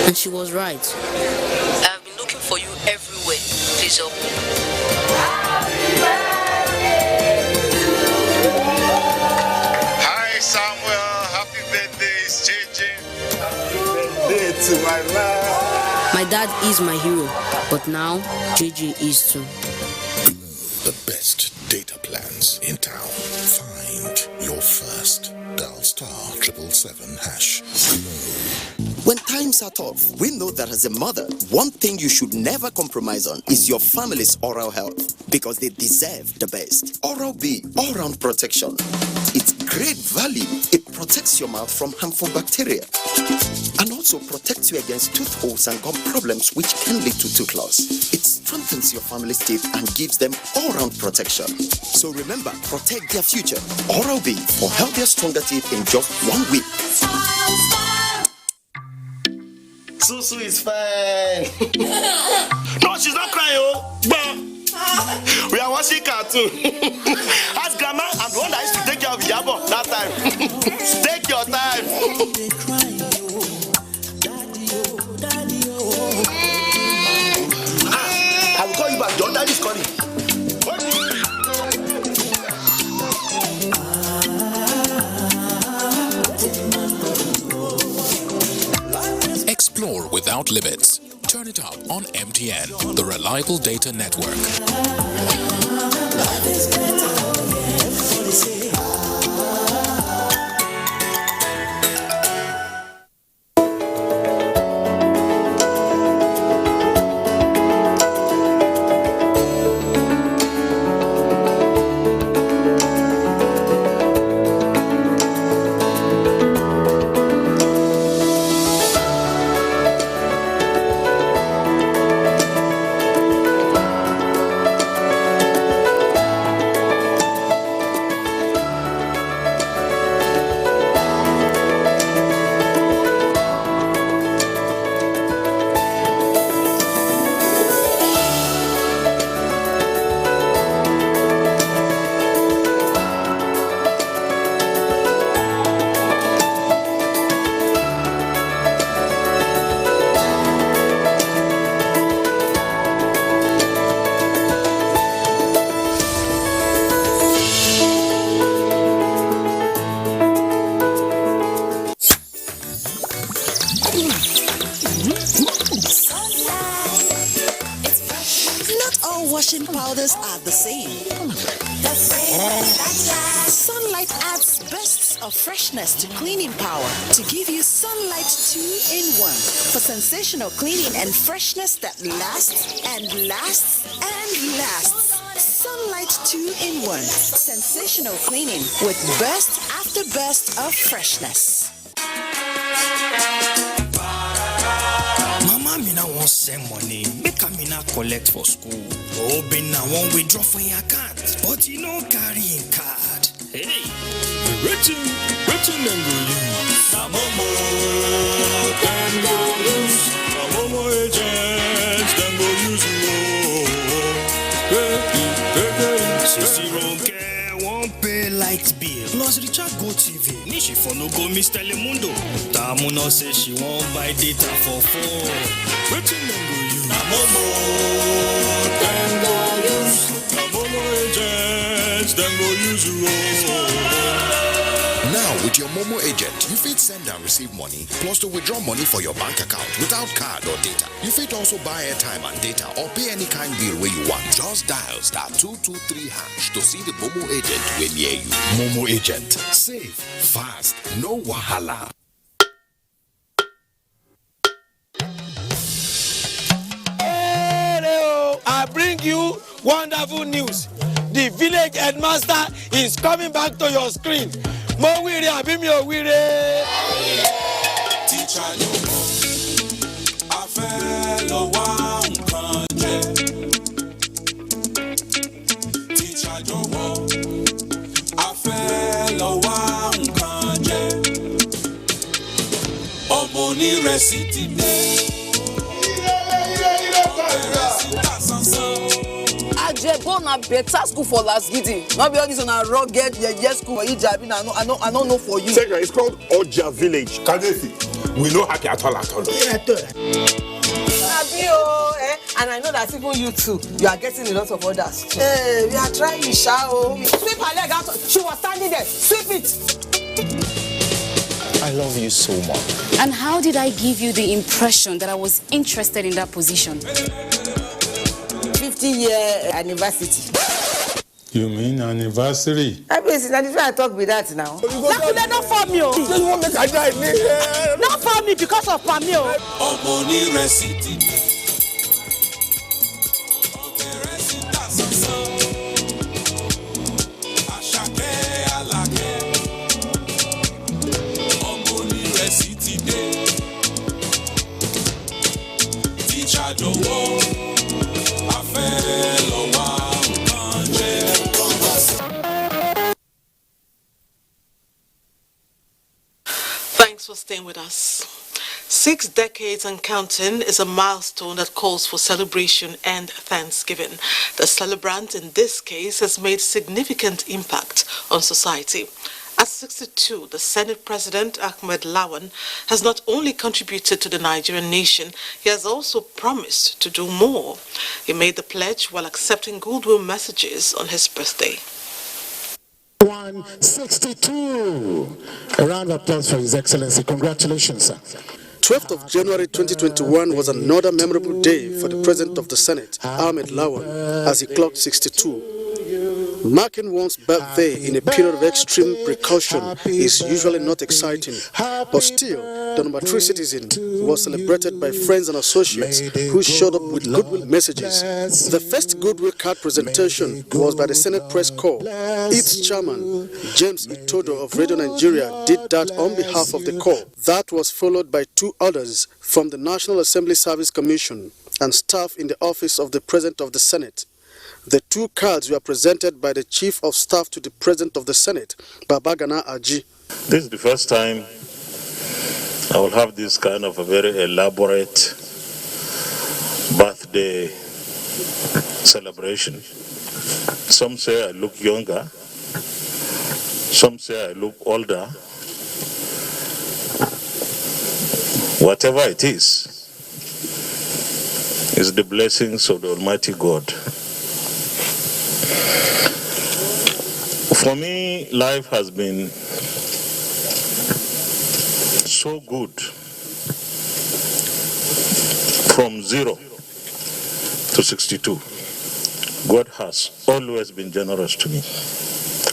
And she was right. I have been looking for you everywhere. Please help me. Hi Samuel, happy birthday, it's JJ. Happy birthday to my man. My dad is my hero, but now JJ is too. The best data plans in town. Find your first. Dial *777#. When times are tough, we know that as a mother, one thing you should never compromise on is your family's oral health, because they deserve the best. Oral-B, all-round protection. Its great value, it protects your mouth from harmful bacteria and also protects you against tooth holes and gum problems which can lead to tooth loss. It strengthens your family's teeth and gives them all-round protection. So remember, protect their future. Oral-B for healthier, stronger teeth in just 1 week. Susu is fine. No, she's not crying, oh. We are watching cartoon. Ask grandma, I'm the one that used to take care of Yabo that time. Take your time. I will call you back. Your daddy is calling. Explore without limits. Turn it up on MTN, the reliable data network. washing powders are the same. Sunlight adds bursts of freshness to cleaning power to give you Sunlight 2-in-1 for sensational cleaning and freshness that lasts and lasts and lasts. Sunlight 2-in-1. Sensational cleaning with burst after burst of freshness. Mama Mina won't send money, make Mina collect for school. Oh, Bina won't withdraw from your account, but you know carrying card. Hey, written them go use. Na Momo, them go use. Na Momo agents, them go use you. Sissy Ronke won't pay light bill. Plus Richard Go TV. Nishi for no go Miss Telemundo. Tamuno says she won't buy data for phone. Waiting them go use. Na Momo, them go use. Na Momo agents, them go use you. Now, with your Momo agent, you fit send and receive money, plus to withdraw money for your bank account without card or data. You fit also buy airtime and data or pay any kind bill where you want. Just dial *223# to see the Momo agent when near you. Momo agent. Safe, fast, no wahala. I bring you wonderful news. The village headmaster is coming back to your screen. Mo wire abi mi o wire. Teacher yo mo, a fẹ́ lọ wá nǹkan jẹ. Teacher jọ̀wọ́, a fẹ́ lọ wá nǹkan jẹ. Ọmọ onírẹsì ti dé. Go na better school for last gidi. Not be all this on a rugged school for Ijabi. I don't know for you. Second, it's called Oja Village. Kadesi. We know happy at all. And I know that even you too, you are getting a lot of orders. Hey, we are trying, shao. Sweep her leg out. She was standing there. Sweep it. I love you so much. And how did I give you the impression that I was interested in that position? 50-year anniversary. You mean anniversary? I mean, I talk with that now. Not for me. Not for me because of Pamio. Thanks for staying with us. 6 decades and counting is a milestone that calls for celebration and thanksgiving. The celebrant in this case has made significant impact on society. At 62, the Senate President Ahmed Lawan has not only contributed to the Nigerian nation, he has also promised to do more. He made the pledge while accepting goodwill messages on his birthday. 162. A round of applause for His Excellency. Congratulations, sir. 12th of January 2021 was another memorable day for the President of the Senate, Ahmed Lawan, as he clocked 62. Marking one's birthday in a period of extreme precaution is usually not exciting, but still, the number 3 citizen was celebrated by friends and associates who showed up with goodwill messages. The first goodwill card presentation was by the Senate Press Corps. Its chairman, James Itodo of Radio Nigeria, did that on behalf of the Corps. That was followed by 2 others from the National Assembly Service Commission and staff in the office of the President of the Senate. The 2 cards were presented by the Chief of Staff to the President of the Senate, Babagana Aji. This is the first time I will have this kind of a very elaborate birthday celebration. Some say I look younger, some say I look older. Whatever it is the blessings of the Almighty God. For me, life has been so good from 0 to 62. God has always been generous to me.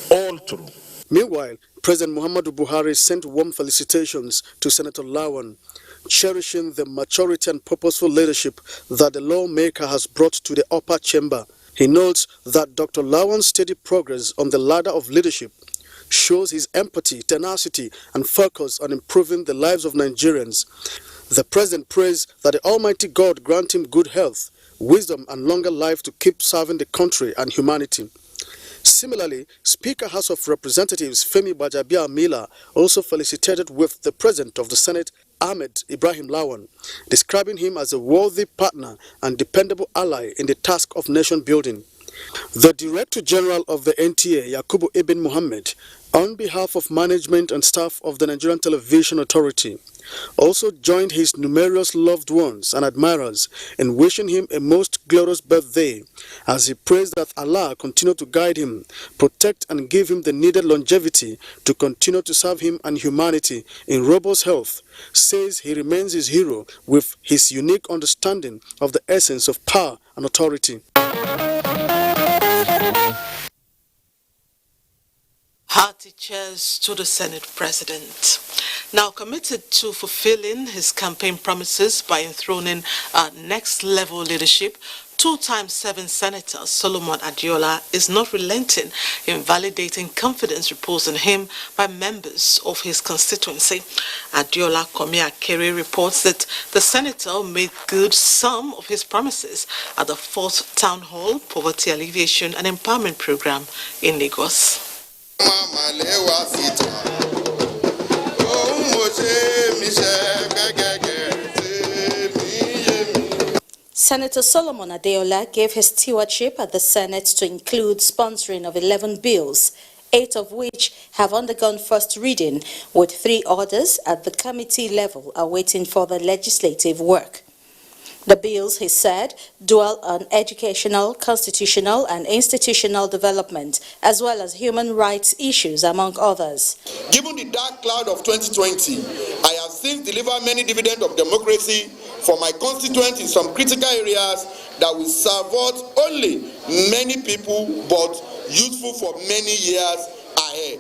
All through. Meanwhile, President Muhammadu Buhari sent warm felicitations to Senator Lawan, cherishing the maturity and purposeful leadership that the lawmaker has brought to the upper chamber. He notes that Dr. Lawan's steady progress on the ladder of leadership shows his empathy, tenacity, and focus on improving the lives of Nigerians. The president prays that the Almighty God grant him good health, wisdom, and longer life to keep serving the country and humanity. Similarly, Speaker House of Representatives Femi Gbajabiamila also felicitated with the President of the Senate, Ahmed Ibrahim Lawan, describing him as a worthy partner and dependable ally in the task of nation building. The Director General of the NTA, Yakubu Ibn Muhammad, on behalf of management and staff of the Nigerian Television Authority, also joined his numerous loved ones and admirers in wishing him a most glorious birthday, as he prays that Allah continue to guide him, protect and give him the needed longevity to continue to serve him and humanity in robust health. Says he remains his hero with his unique understanding of the essence of power and authority. Hearty cheers to the Senate President. Now committed to fulfilling his campaign promises by enthroning next-level leadership, 2-time-7 Senator Solomon Adeola is not relenting in validating confidence reposed in him by members of his constituency. Adeola Komi-Akere reports that the senator made good some of his promises at the 4th Town Hall Poverty Alleviation and Empowerment Program in Lagos. Senator Solomon Adeola gave his stewardship at the Senate to include sponsoring of 11 bills, 8 of which have undergone first reading, with 3 others at the committee level awaiting further legislative work. The bills, he said, dwell on educational, constitutional, and institutional development, as well as human rights issues, among others. Given the dark cloud of 2020, I have since delivered many dividends of democracy for my constituents in some critical areas that will serve not only many people, but useful for many years ahead.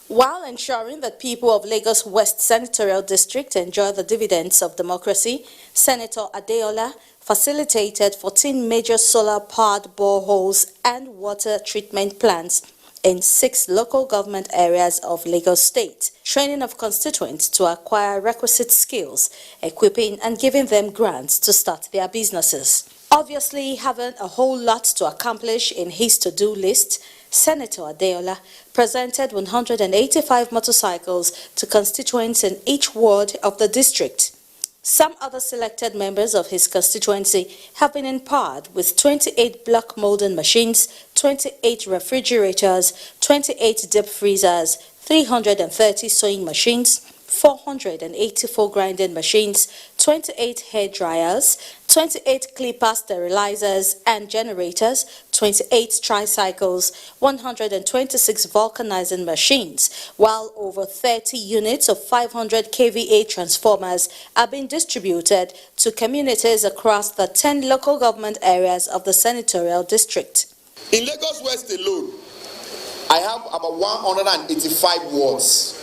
While ensuring that people of Lagos West Senatorial District enjoy the dividends of democracy, Senator Adeola facilitated 14 major solar-powered boreholes and water treatment plants in 6 local government areas of Lagos State, training of constituents to acquire requisite skills, equipping and giving them grants to start their businesses. Obviously, having a whole lot to accomplish in his to-do list, Senator Adeola presented 185 motorcycles to constituents in each ward of the district. Some other selected members of his constituency have been empowered with 28 block molding machines, 28 refrigerators, 28 deep freezers, 330 sewing machines, 484 grinding machines, 28 hair dryers, 28 clipper sterilizers and generators, 28 tricycles, 126 vulcanizing machines, while over 30 units of 500 kVA transformers are being distributed to communities across the 10 local government areas of the senatorial district. In Lagos West alone, I have about 185 wards.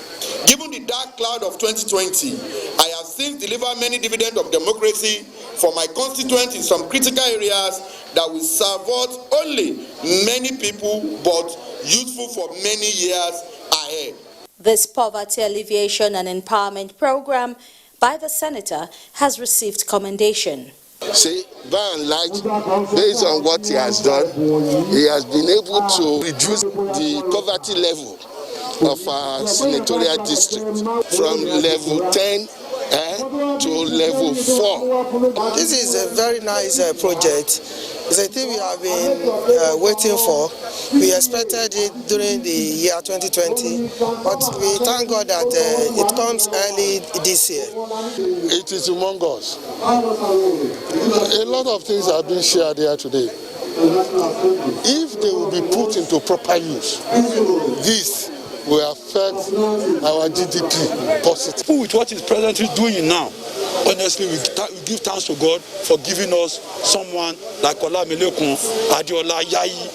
Given the dark cloud of 2020, I have since delivered many dividends of democracy for my constituents in some critical areas that will serve not only many people, but useful for many years ahead. This poverty alleviation and empowerment program by the senator has received commendation. See, by and large, based on what he has done, he has been able to reduce the poverty level of our senatorial district from level 10 to level 4. This is a very nice project. It's a thing we have been waiting for. We expected it during the year 2020, but we thank God that it comes early this year. It is among us. A lot of things are being shared here today. If they will be put into proper use, this will affect our GDP positively. With what is presently doing now, Honestly, we give thanks to God for giving us someone like Olamelekun Adeola Yayi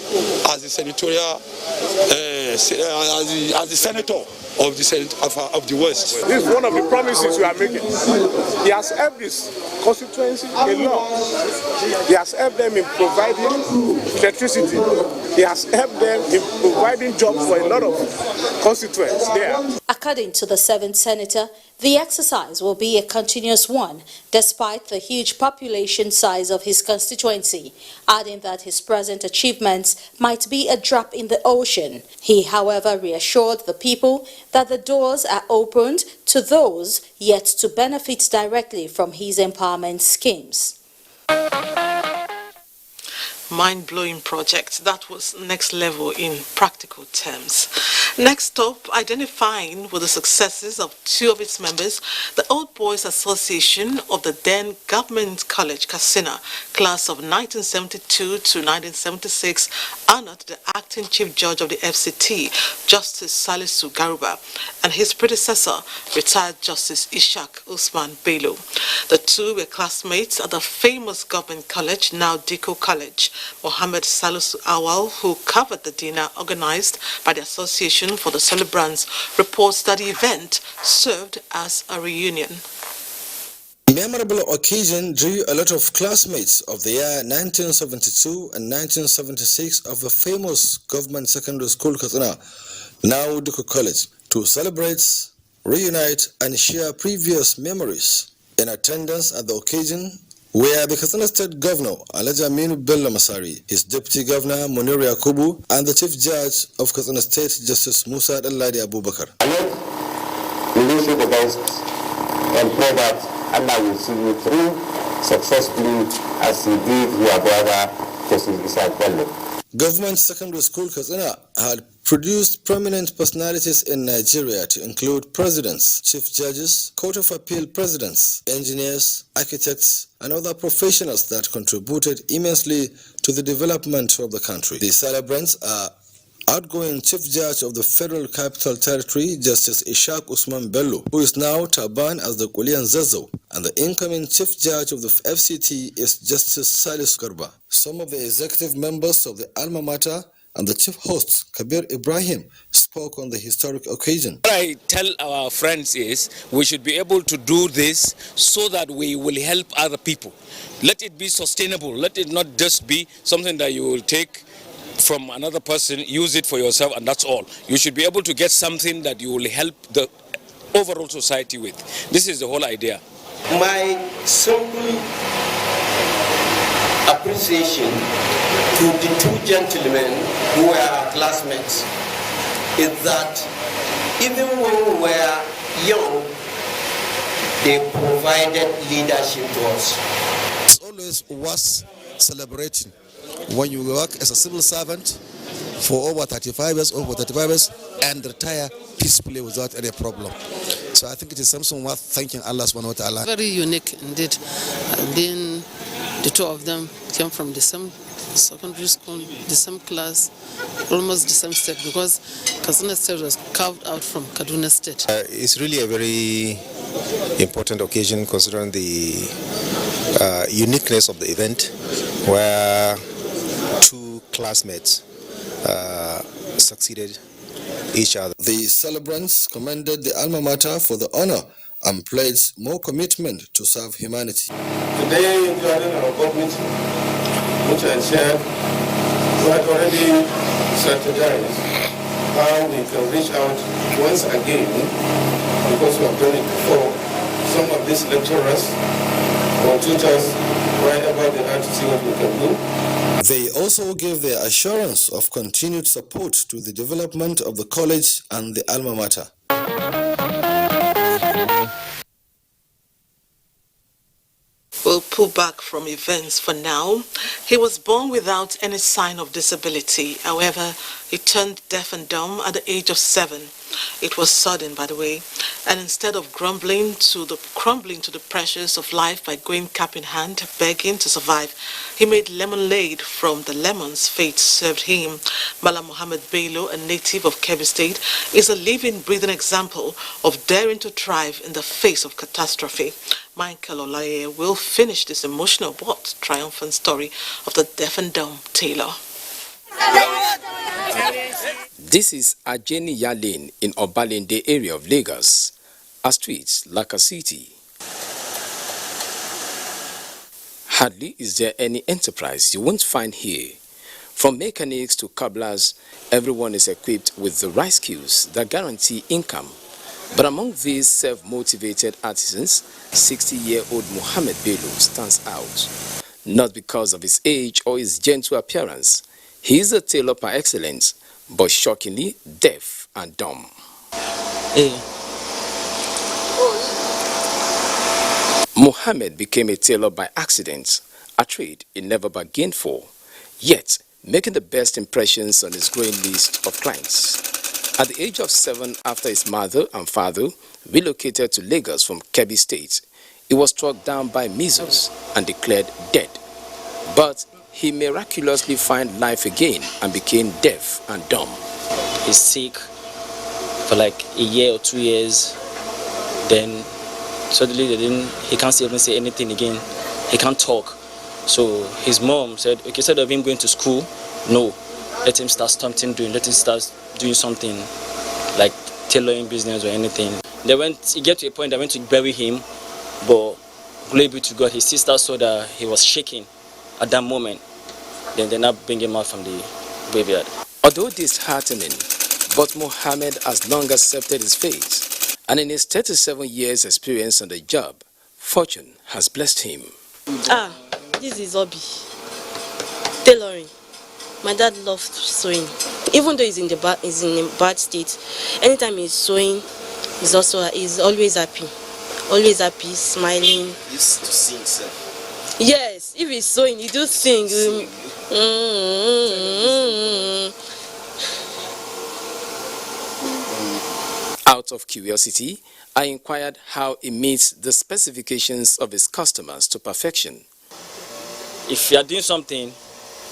as the senatorial, as the senator of the West. This is one of the promises we are making. He has helped this constituency a lot. He has helped them in providing electricity. He has helped them in providing jobs for a lot of constituents there. According to the 7th senator, the exercise will be a continuous one, despite the huge population size of his constituency, adding that his present achievements might be a drop in the ocean. He, however, reassured the people that the doors are opened to those yet to benefit directly from his empowerment schemes. Mind-blowing project. That was next level in practical terms. Next up, identifying with the successes of two of its members, the Old Boys Association of the then Government College, Katsina, class of 1972 to 1976, honored the acting Chief Judge of the FCT, Justice Salisu Garuba, and his predecessor, retired Justice Ishaq Usman Bello. The two were classmates at the famous Government College, now Diko College. Mohammed Salisu Awal, who covered the dinner organized by the Association for the Celebrants, reports that the event served as a reunion. Memorable occasion drew a lot of classmates of the year 1972 and 1976 of the famous Government Secondary School Katsina, now Diko College, to celebrate, reunite, and share previous memories. In attendance at the occasion were the Katsina State Governor, Alhaji Aminu Bello Masari, his Deputy Governor, Munir Yakubu, and the Chief Judge of Katsina State, Justice Musa Dalladi Abubakar. We wish you the best and pray that Allah will see you through successfully as He did your brother, Justice Ishaq Bello. Government Secondary School Katsina had produced prominent personalities in Nigeria to include presidents, chief judges, court of appeal presidents, engineers, architects, and other professionals that contributed immensely to the development of the country. The celebrants are outgoing Chief Judge of the Federal Capital Territory, Justice Ishaq Usman Bello, who is now turbaned as the Kulian Zazo, and the incoming Chief Judge of the FCT is Justice Salisu Garba. Some of the executive members of the alma mater and the chief host, Kabir Ibrahim, spoke on the historic occasion. What I tell our friends is we should be able to do this so that we will help other people. Let it be sustainable. Let it not just be something that you will take from another person, use it for yourself, and that's all. You should be able to get something that you will help the overall society with. This is the whole idea. My simple appreciation to the two gentlemen who were our classmates is that even when we were young, they provided leadership to us. It's always worth celebrating when you work as a civil servant for over 35 years and retire peacefully without any problem. So I think it is something worth thanking Allah subhanahu wa ta'ala. Very unique indeed. Being the two of them came from the same secondary school, the same class, almost the same state, because Katsina State was carved out from Kaduna State. It's really a very important occasion considering the uniqueness of the event, where two classmates succeeded each other. The celebrants commended the alma mater for the honor and pledged more commitment to serve humanity. Today, during our board meeting, which I chaired, we had already strategized how we can reach out once again, because we have done it before, some of these lecturers or tutors, wherever they are, to see what we can do. They also gave their assurance of continued support to the development of the college and the alma mater. We'll pull back from events for now. He was born without any sign of disability. However, he turned deaf and dumb at the age of 7. It was sudden, by the way, and instead of crumbling to the pressures of life by going cap in hand, begging to survive, he made lemonade from the lemons fate served him. Malam Mohammed Bello, a native of Kebbi State, is a living, breathing example of daring to thrive in the face of catastrophe. Michael Olaye will finish this emotional but triumphant story of the deaf and dumb tailor. This is Ajeni Yalin in Obalende area of Lagos, a street like a city. Hardly is there any enterprise you won't find here. From mechanics to cobblers, everyone is equipped with the right skills that guarantee income. But among these self-motivated artisans, 60-year-old Mohammed Bello stands out. Not because of his age or his gentle appearance. He is a tailor par excellence, but shockingly deaf and dumb. Mohammed became a tailor by accident, a trade he never bargained for, yet making the best impressions on his growing list of clients. At the age of 7, after his mother and father relocated to Lagos from Kebbi State, he was struck down by measles and declared dead. But he miraculously found life again and became deaf and dumb. He's sick for like a year or 2 years. Then suddenly he can't even say anything again. He can't talk. So his mom said, okay, instead of him going to school, no, let him start let him start doing something like tailoring business or anything. He get to a point they went to bury him, but glory be to God, his sister saw that he was shaking at that moment. Then they now bring him out from the graveyard. Although disheartening, but Mohammed has long accepted his fate, and in his 37 years experience on the job, fortune has blessed him. This is hobby. Tailoring. My dad loved sewing. Even though he's in a bad state, anytime he's sewing, he's always happy. Always happy, smiling. He used to sing, sir. Yes, if he's sewing, he do sing. Out of curiosity, I inquired how he meets the specifications of his customers to perfection. If you are doing something,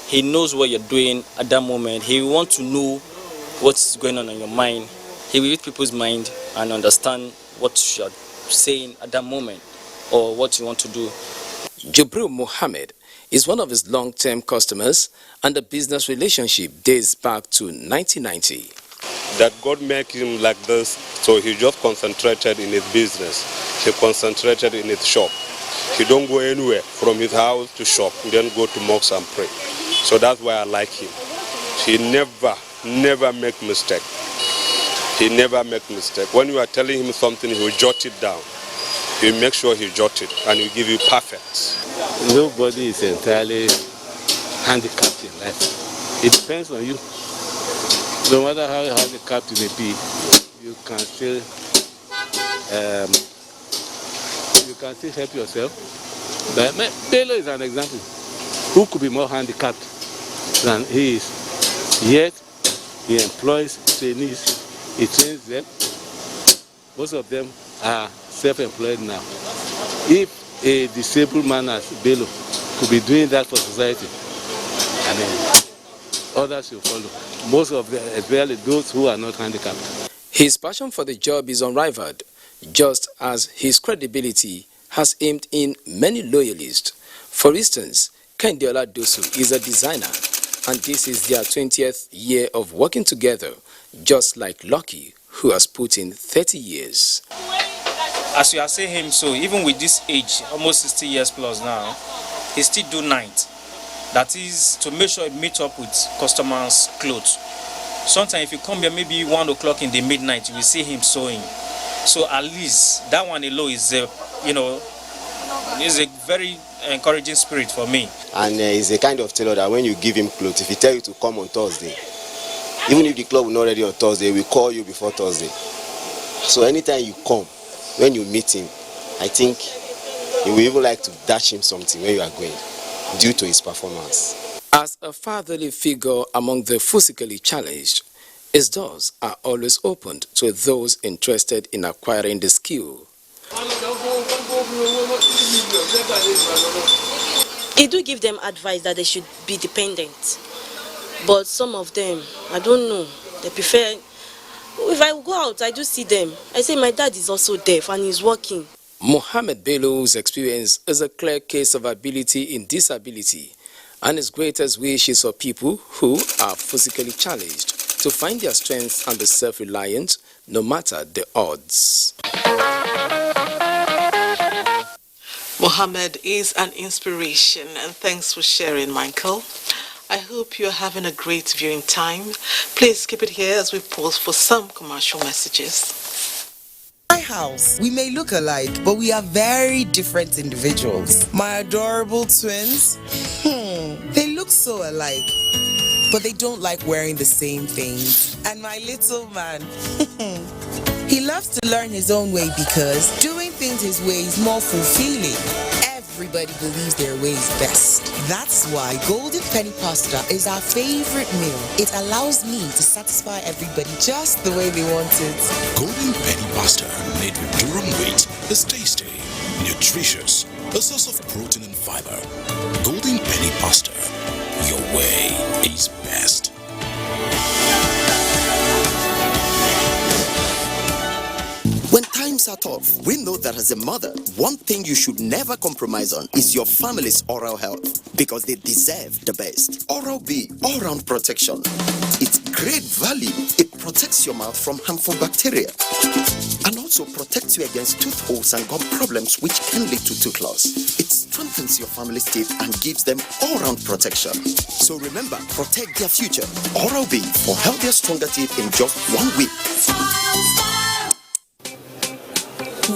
he knows what you're doing at that moment. He wants to know what's going on in your mind. He will read people's mind and understand what you're saying at that moment or what you want to do. Jibril Mohammed is one of his long-term customers, and the business relationship dates back to 1990. That God made him like this, so he just concentrated in his business. He concentrated in his shop. He don't go anywhere from his house to shop, then go to mosque and pray. So that's why I like him. He never make mistake. He never make mistake. When you are telling him something, he will jot it down. He will make sure he jot it, and he will give you perfect. Nobody is entirely handicapped in life. It depends on you. No matter how handicapped you may be, you can still help yourself. But Bello is an example. Who could be more handicapped than he is? Yet he employs trainees. He trains them. Most of them are self-employed now. If a disabled man as Bello could be doing that for society, I mean, others will follow. Most of them, especially those who are not handicapped. His passion for the job is unrivaled, just as his credibility has aimed in many loyalists. For instance, Kendiola Dosu is a designer, and this is their 20th year of working together, just like Lucky, who has put in 30 years. As you are seeing him, so even with this age, almost 60 years plus now, he still do night. That is to make sure he meet up with customers' clothes. Sometimes if you come here maybe 1 o'clock in the midnight, you will see him sewing. So at least that one alone is a very encouraging spirit for me. And he's a kind of tailor that when you give him clothes, if he tell you to come on Thursday, even if the club is not ready on Thursday, we call you before Thursday. So anytime you come, when you meet him, I think he will even like to dash him something when you are going, due to his performance. As a fatherly figure among the physically challenged, Its doors are always opened to those interested in acquiring the skill. It do give them advice that they should be dependent. But some of them, I don't know, they prefer. If I go out, I do see them. I say my dad is also deaf and he's working. Mohammed Bello's experience is a clear case of ability in disability, and his greatest wish is for people who are physically challenged to find their strength and be self-reliant no matter the odds. Mohammed is an inspiration, and thanks for sharing, Michael. I hope you're having a great viewing time. Please keep it here as we pause for some commercial messages. My house, we may look alike, but we are very different individuals. My adorable twins, they look so alike, but they don't like wearing the same things. And my little man, he loves to learn his own way because doing things his way is more fulfilling. Everybody believes their way is best. That's why Golden Penny Pasta is our favorite meal. It allows me to satisfy everybody just the way they want it. Golden Penny Pasta, made with durum wheat, is tasty, nutritious, a source of protein and fiber. Golden Penny Pasta, your way is best. When times are tough, we know that as a mother, one thing you should never compromise on is your family's oral health, because they deserve the best. Oral-B, all-round protection. Its great value, it protects your mouth from harmful bacteria and also protects you against tooth holes and gum problems which can lead to tooth loss. It strengthens your family's teeth and gives them all-round protection. So remember, protect their future. Oral-B for healthier, stronger teeth in just 1 week.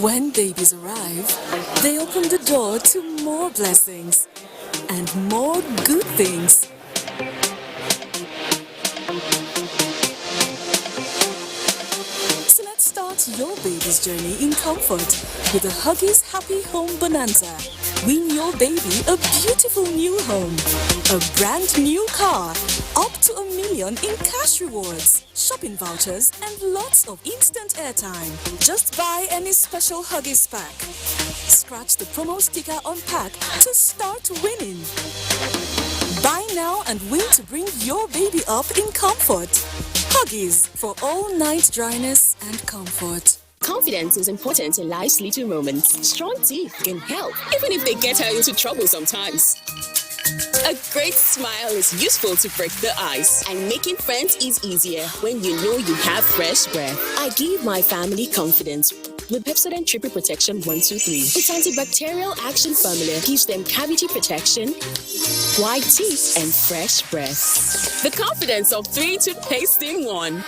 When babies arrive, they open the door to more blessings and more good things. So let's start your baby's journey in comfort with the Huggies Happy Home Bonanza. Win your baby a beautiful new home, a brand new car, up to $1 million in cash rewards, shopping vouchers, and lots of instant airtime. Just buy any special Huggies pack. Scratch the promo sticker on pack to start winning. Buy now and win to bring your baby up in comfort. Huggies for all night dryness and comfort. Confidence is important in life's little moments. Strong teeth can help, even if they get her into trouble sometimes. A great smile is useful to break the ice, and making friends is easier when you know you have fresh breath. I give my family confidence with Pepsodent Triple Protection 123. Its antibacterial action formula gives them cavity protection, white teeth, and fresh breath. The confidence of 3 toothpaste in 1.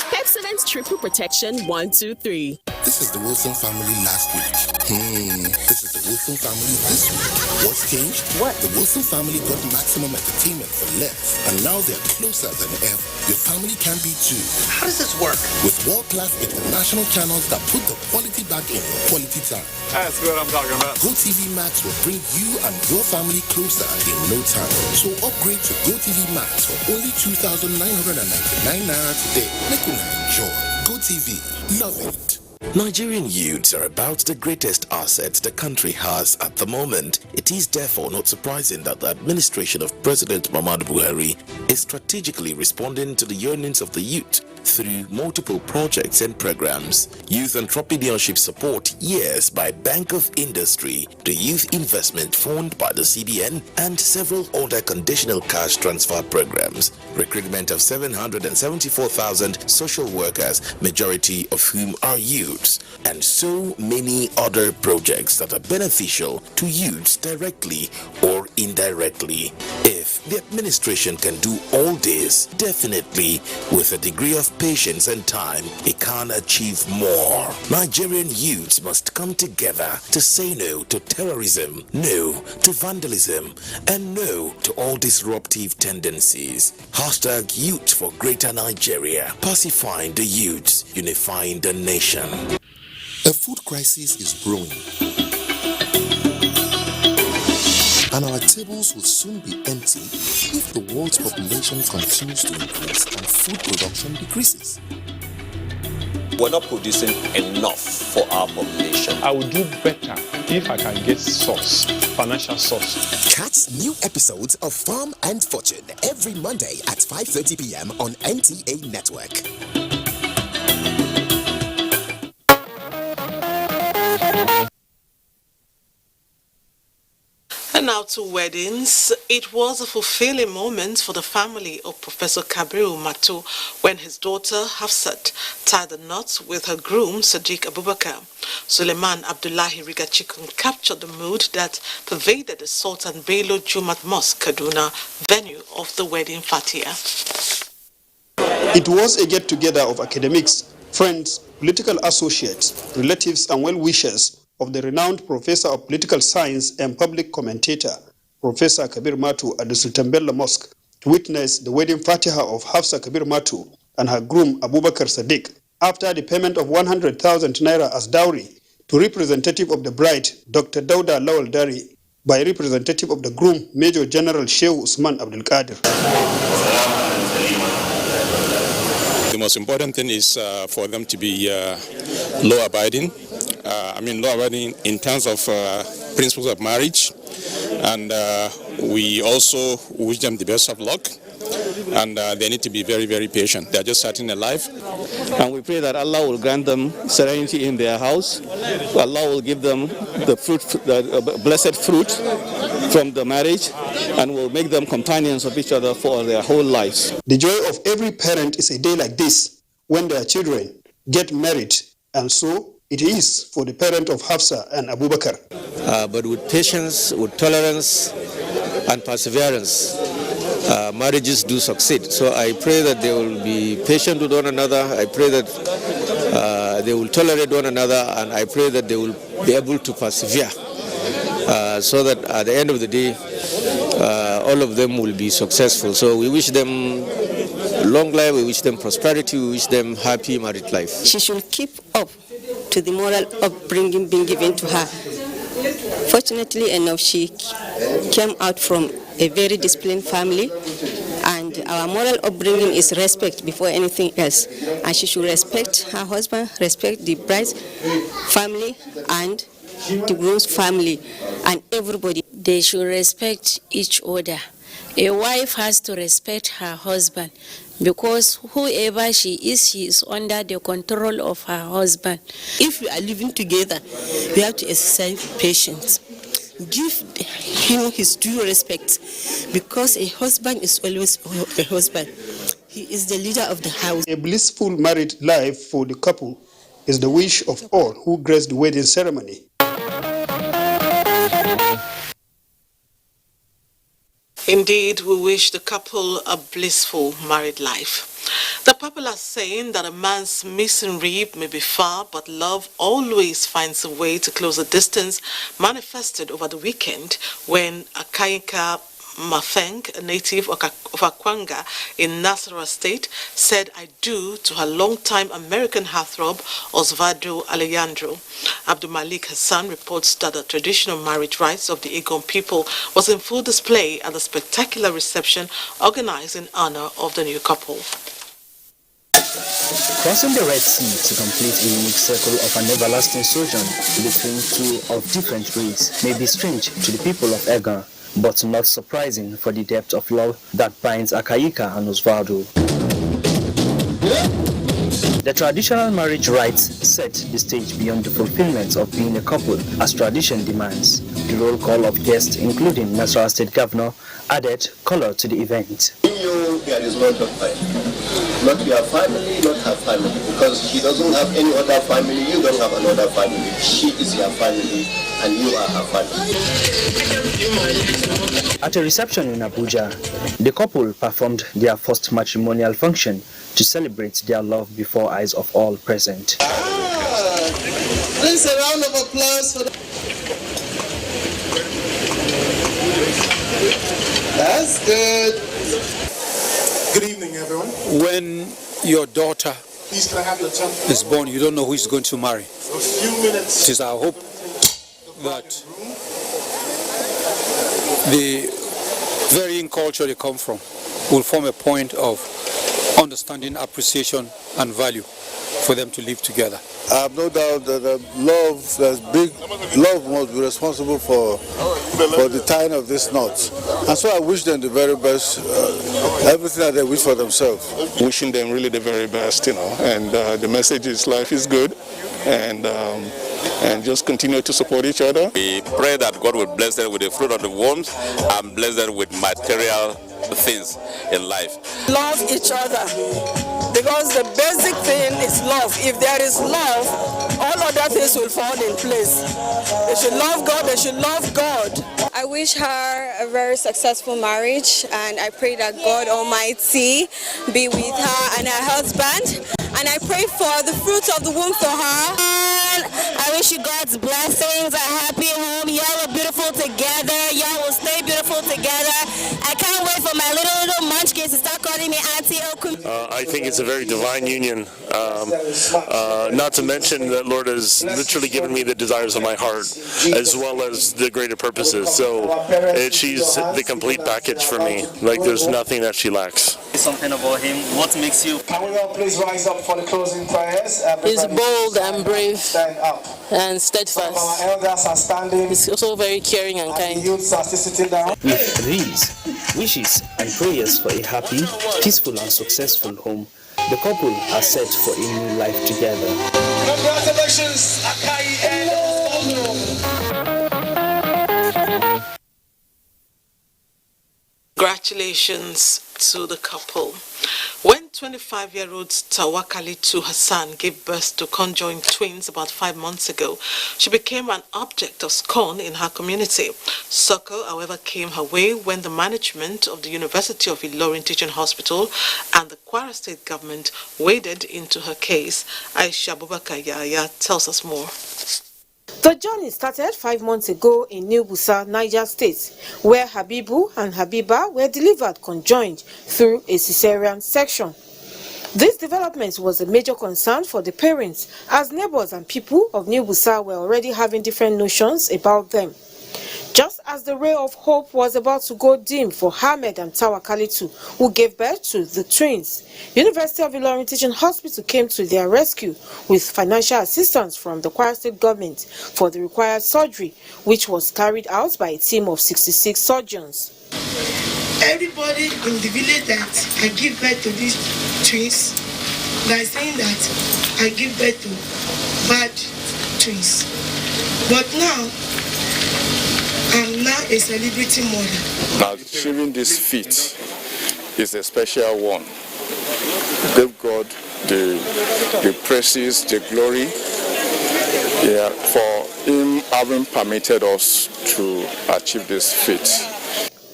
Pepsodent Triple Protection 123. This is the Wilson family last week. This is the Wilson family this week. What's changed? What? The Wilson family got maximum entertainment for less, and now they're closer than ever. Your family can be too. How does this work? With world-class international channels that put the quality back in quality time. That's what I'm talking about. GoTV Max will bring you and your family closer in no time. So upgrade to GoTV Max for only 2,999 naira today. Make you enjoy. GoTV. Love it. Nigerian youths are about the greatest asset the country has at the moment. It is therefore not surprising that the administration of President Muhammadu Buhari is strategically responding to the yearnings of the youth through multiple projects and programs. Youth entrepreneurship support years by Bank of Industry, the Youth Investment Fund by the CBN, and several other conditional cash transfer programs. Recruitment of 774,000 social workers, majority of whom are youths, and so many other projects that are beneficial to youths directly or indirectly. If the administration can do all this, definitely with a degree of patience and time, it can achieve more. Nigerian youths must come together to say no to terrorism, no to vandalism, and no to all disruptive tendencies. Hashtag Youth for Greater Nigeria. Pacifying the youths, unifying the nation. A food crisis is brewing. and our tables will soon be empty if the world's population continues to increase and food production decreases. We're not producing enough for our population. I will do better if I can get source, financial source. Catch new episodes of Farm and Fortune every Monday at 5:30 p.m. on NTA Network. And now to weddings. It was a fulfilling moment for the family of Professor Kabiru Matu when his daughter Hafsat tied the knot with her groom Sadiq Abubakar. Suleiman Abdullahi Rigachikun captured the mood that pervaded the Sultan Bello Jumat Mosque, Kaduna, venue of the wedding fatia. It was a get-together of academics, friends, political associates, relatives and well-wishers of the renowned Professor of Political Science and Public Commentator, Professor Kabir Matu at the Sultan Bello Mosque to witness the wedding fatiha of Hafsa Kabir Matu and her groom Abubakar Sadiq after the payment of 100,000 naira as dowry to representative of the bride, Dr. Dauda Lawal Dari, by representative of the groom, Major General Shehu Usman Abdul Qadir. The most important thing is for them to be law-abiding. Law-abiding in terms of principles of marriage. And we also wish them the best of luck. And they need to be very, very patient. They're just starting their life. And we pray that Allah will grant them serenity in their house. Allah will give them the fruit, the blessed fruit from the marriage, and will make them companions of each other for their whole lives. The joy of every parent is a day like this, when their children get married, and so it is for the parent of Hafsa and Abubakar. But with patience, with tolerance, and perseverance, marriages do succeed. So I pray that they will be patient with one another. I pray that they will tolerate one another, and I pray that they will be able to persevere so that at the end of the day, all of them will be successful. So we wish them long life, we wish them prosperity, we wish them happy married life. She should keep up to the moral upbringing being given to her. Fortunately enough, she came out from a very disciplined family, and our moral upbringing is respect before anything else. And she should respect her husband, respect the bride's family and the groom's family, and everybody. They should respect each other. A wife has to respect her husband, because whoever she is under the control of her husband. If you are living together, you have to exercise patience. Give him his due respect, because a husband is always a husband. He is the leader of the house. A blissful married life for the couple is the wish of all who grace the wedding ceremony. Indeed, we wish the couple a blissful married life. The popular saying that a man's missing rib may be far, but love always finds a way to close a distance manifested over the weekend when Akayinka Mafeng, a native of Akwanga in Nasarawa State, said "I do" to her long-time American heartthrob Osvaldo Alejandro. Abdul Malik Hassan reports that the traditional marriage rites of the Igbo people was in full display at the spectacular reception organized in honor of the new couple. Crossing the Red Sea to complete a unique circle of an everlasting sojourn between two of different races may be strange to the people of Egan, but not surprising for the depth of love that binds Akayika and Osvaldo. The traditional marriage rites set the stage beyond the fulfillment of being a couple as tradition demands. The roll call of guests, including Nasarawa State Governor, added color to the event. In you, there is no doctor. Not your family, not her family, because she doesn't have any other family, you don't have another family. She is your family, and you are her family. At a reception in Abuja, the couple performed their first matrimonial function to celebrate their love before eyes of all present. Please, a round of applause for That's good. Good evening, everyone. When your daughter Please, can I have the temple? is born, you don't know who is going to marry. A few minutes. It is our hope that the varying culture they come from will form a point of understanding, appreciation, and value for them to live together. I have no doubt that love, there's big love, must be responsible for the tying of this knot. And so I wish them the very best, everything that they wish for themselves. Wishing them really the very best, and the message is life is good, and just continue to support each other. We pray that God will bless them with the fruit of the womb and bless them with material things in life. Love each other, because the basic thing is love. If there is love, all other things will fall in place. They should love God, they should love God. I wish her a very successful marriage, and I pray that God Almighty be with her and her husband, and I pray for the fruit of the womb for her. I wish you God's blessings, a happy home. Y'all are beautiful together. Y'all will stay beautiful together. I can't wait for my little munchkins to start calling me Auntie Okun. I think it's a very divine union. Not to mention that Lord has literally given me the desires of my heart, as well as the greater purposes. So she's the complete package for me. Like, there's nothing that she lacks. Something about him. What makes you? Can we all please rise up for the closing prayers? He's bold and brave and steadfast. Our elders are standing. He's also very caring and kind. The youths are still sitting down. With these wishes and prayers for a happy, peaceful and successful home, the couple are set for a new life together. Congratulations, Akai and Congratulations to the couple. When 25-year-old Tawakalitu Hassan gave birth to conjoined twins about 5 months ago, she became an object of scorn in her community. Succor, however, came her way when the management of the University of Ilorin Teaching Hospital and the Kwara State government waded into her case. Aisha Abubakar Yaya tells us more. The journey started 5 months ago in New Busa, Niger State, where Habibu and Habiba were delivered conjoined through a cesarean section. This development was a major concern for the parents, as neighbors and people of New Busa were already having different notions about them. Just as the ray of hope was about to go dim for Ahmed and Tawakalitu, who gave birth to the twins, University of Ilorin Teaching Hospital came to their rescue with financial assistance from the Kwara State government for the required surgery, which was carried out by a team of 66 surgeons. Everybody in the village that I give birth to these twins, they are saying that I give birth to bad twins. But now, I'm now a celebrity mother. Now, achieving this feat is a special one. Give God the praises, the glory, for Him having permitted us to achieve this feat.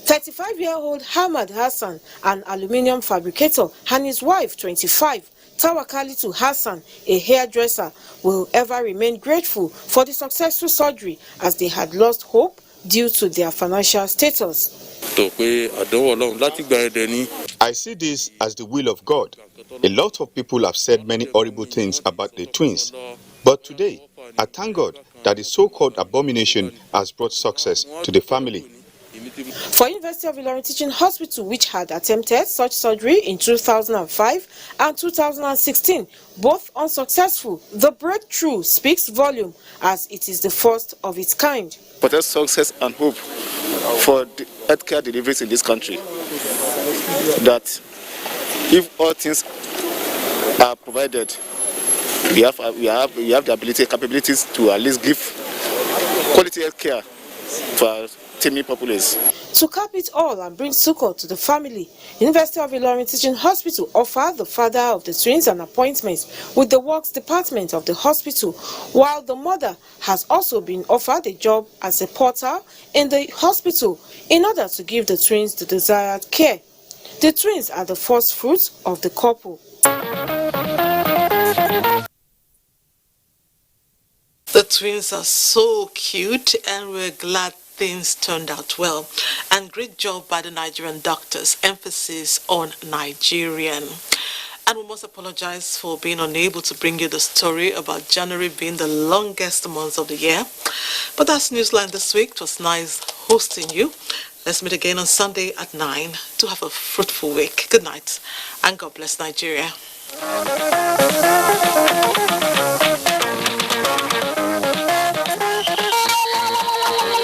35-year-old Ahmad Hassan, an aluminium fabricator, and his wife, 25, Tawakalitu Hassan, a hairdresser, will ever remain grateful for the successful surgery, as they had lost hope due to their financial status. I see this as the will of God. A lot of people have said many horrible things about the twins, but today I thank God that the so-called abomination has brought success to the family. For University of Ilorin Teaching Hospital, which had attempted such surgery in 2005 and 2016, both unsuccessful, the breakthrough speaks volume, as it is the first of its kind. But there's success and hope for the healthcare deliveries in this country. That if all things are provided, we have the ability, capabilities to at least give quality healthcare for our teeming populace. To cap it all and bring succor to the family, University of Ilorin Teaching Hospital offered the father of the twins an appointment with the works department of the hospital, while the mother has also been offered a job as a porter in the hospital in order to give the twins the desired care. The twins are the first fruits of the couple. The twins are so cute, and we're glad things turned out well. And great job by the Nigerian doctors, emphasis on Nigerian. And we must apologize for being unable to bring you the story about January being the longest month of the year. But that's Newsline this week. It was nice hosting you. Let's meet again on Sunday at 9 to have a fruitful week. Good night, and God bless Nigeria.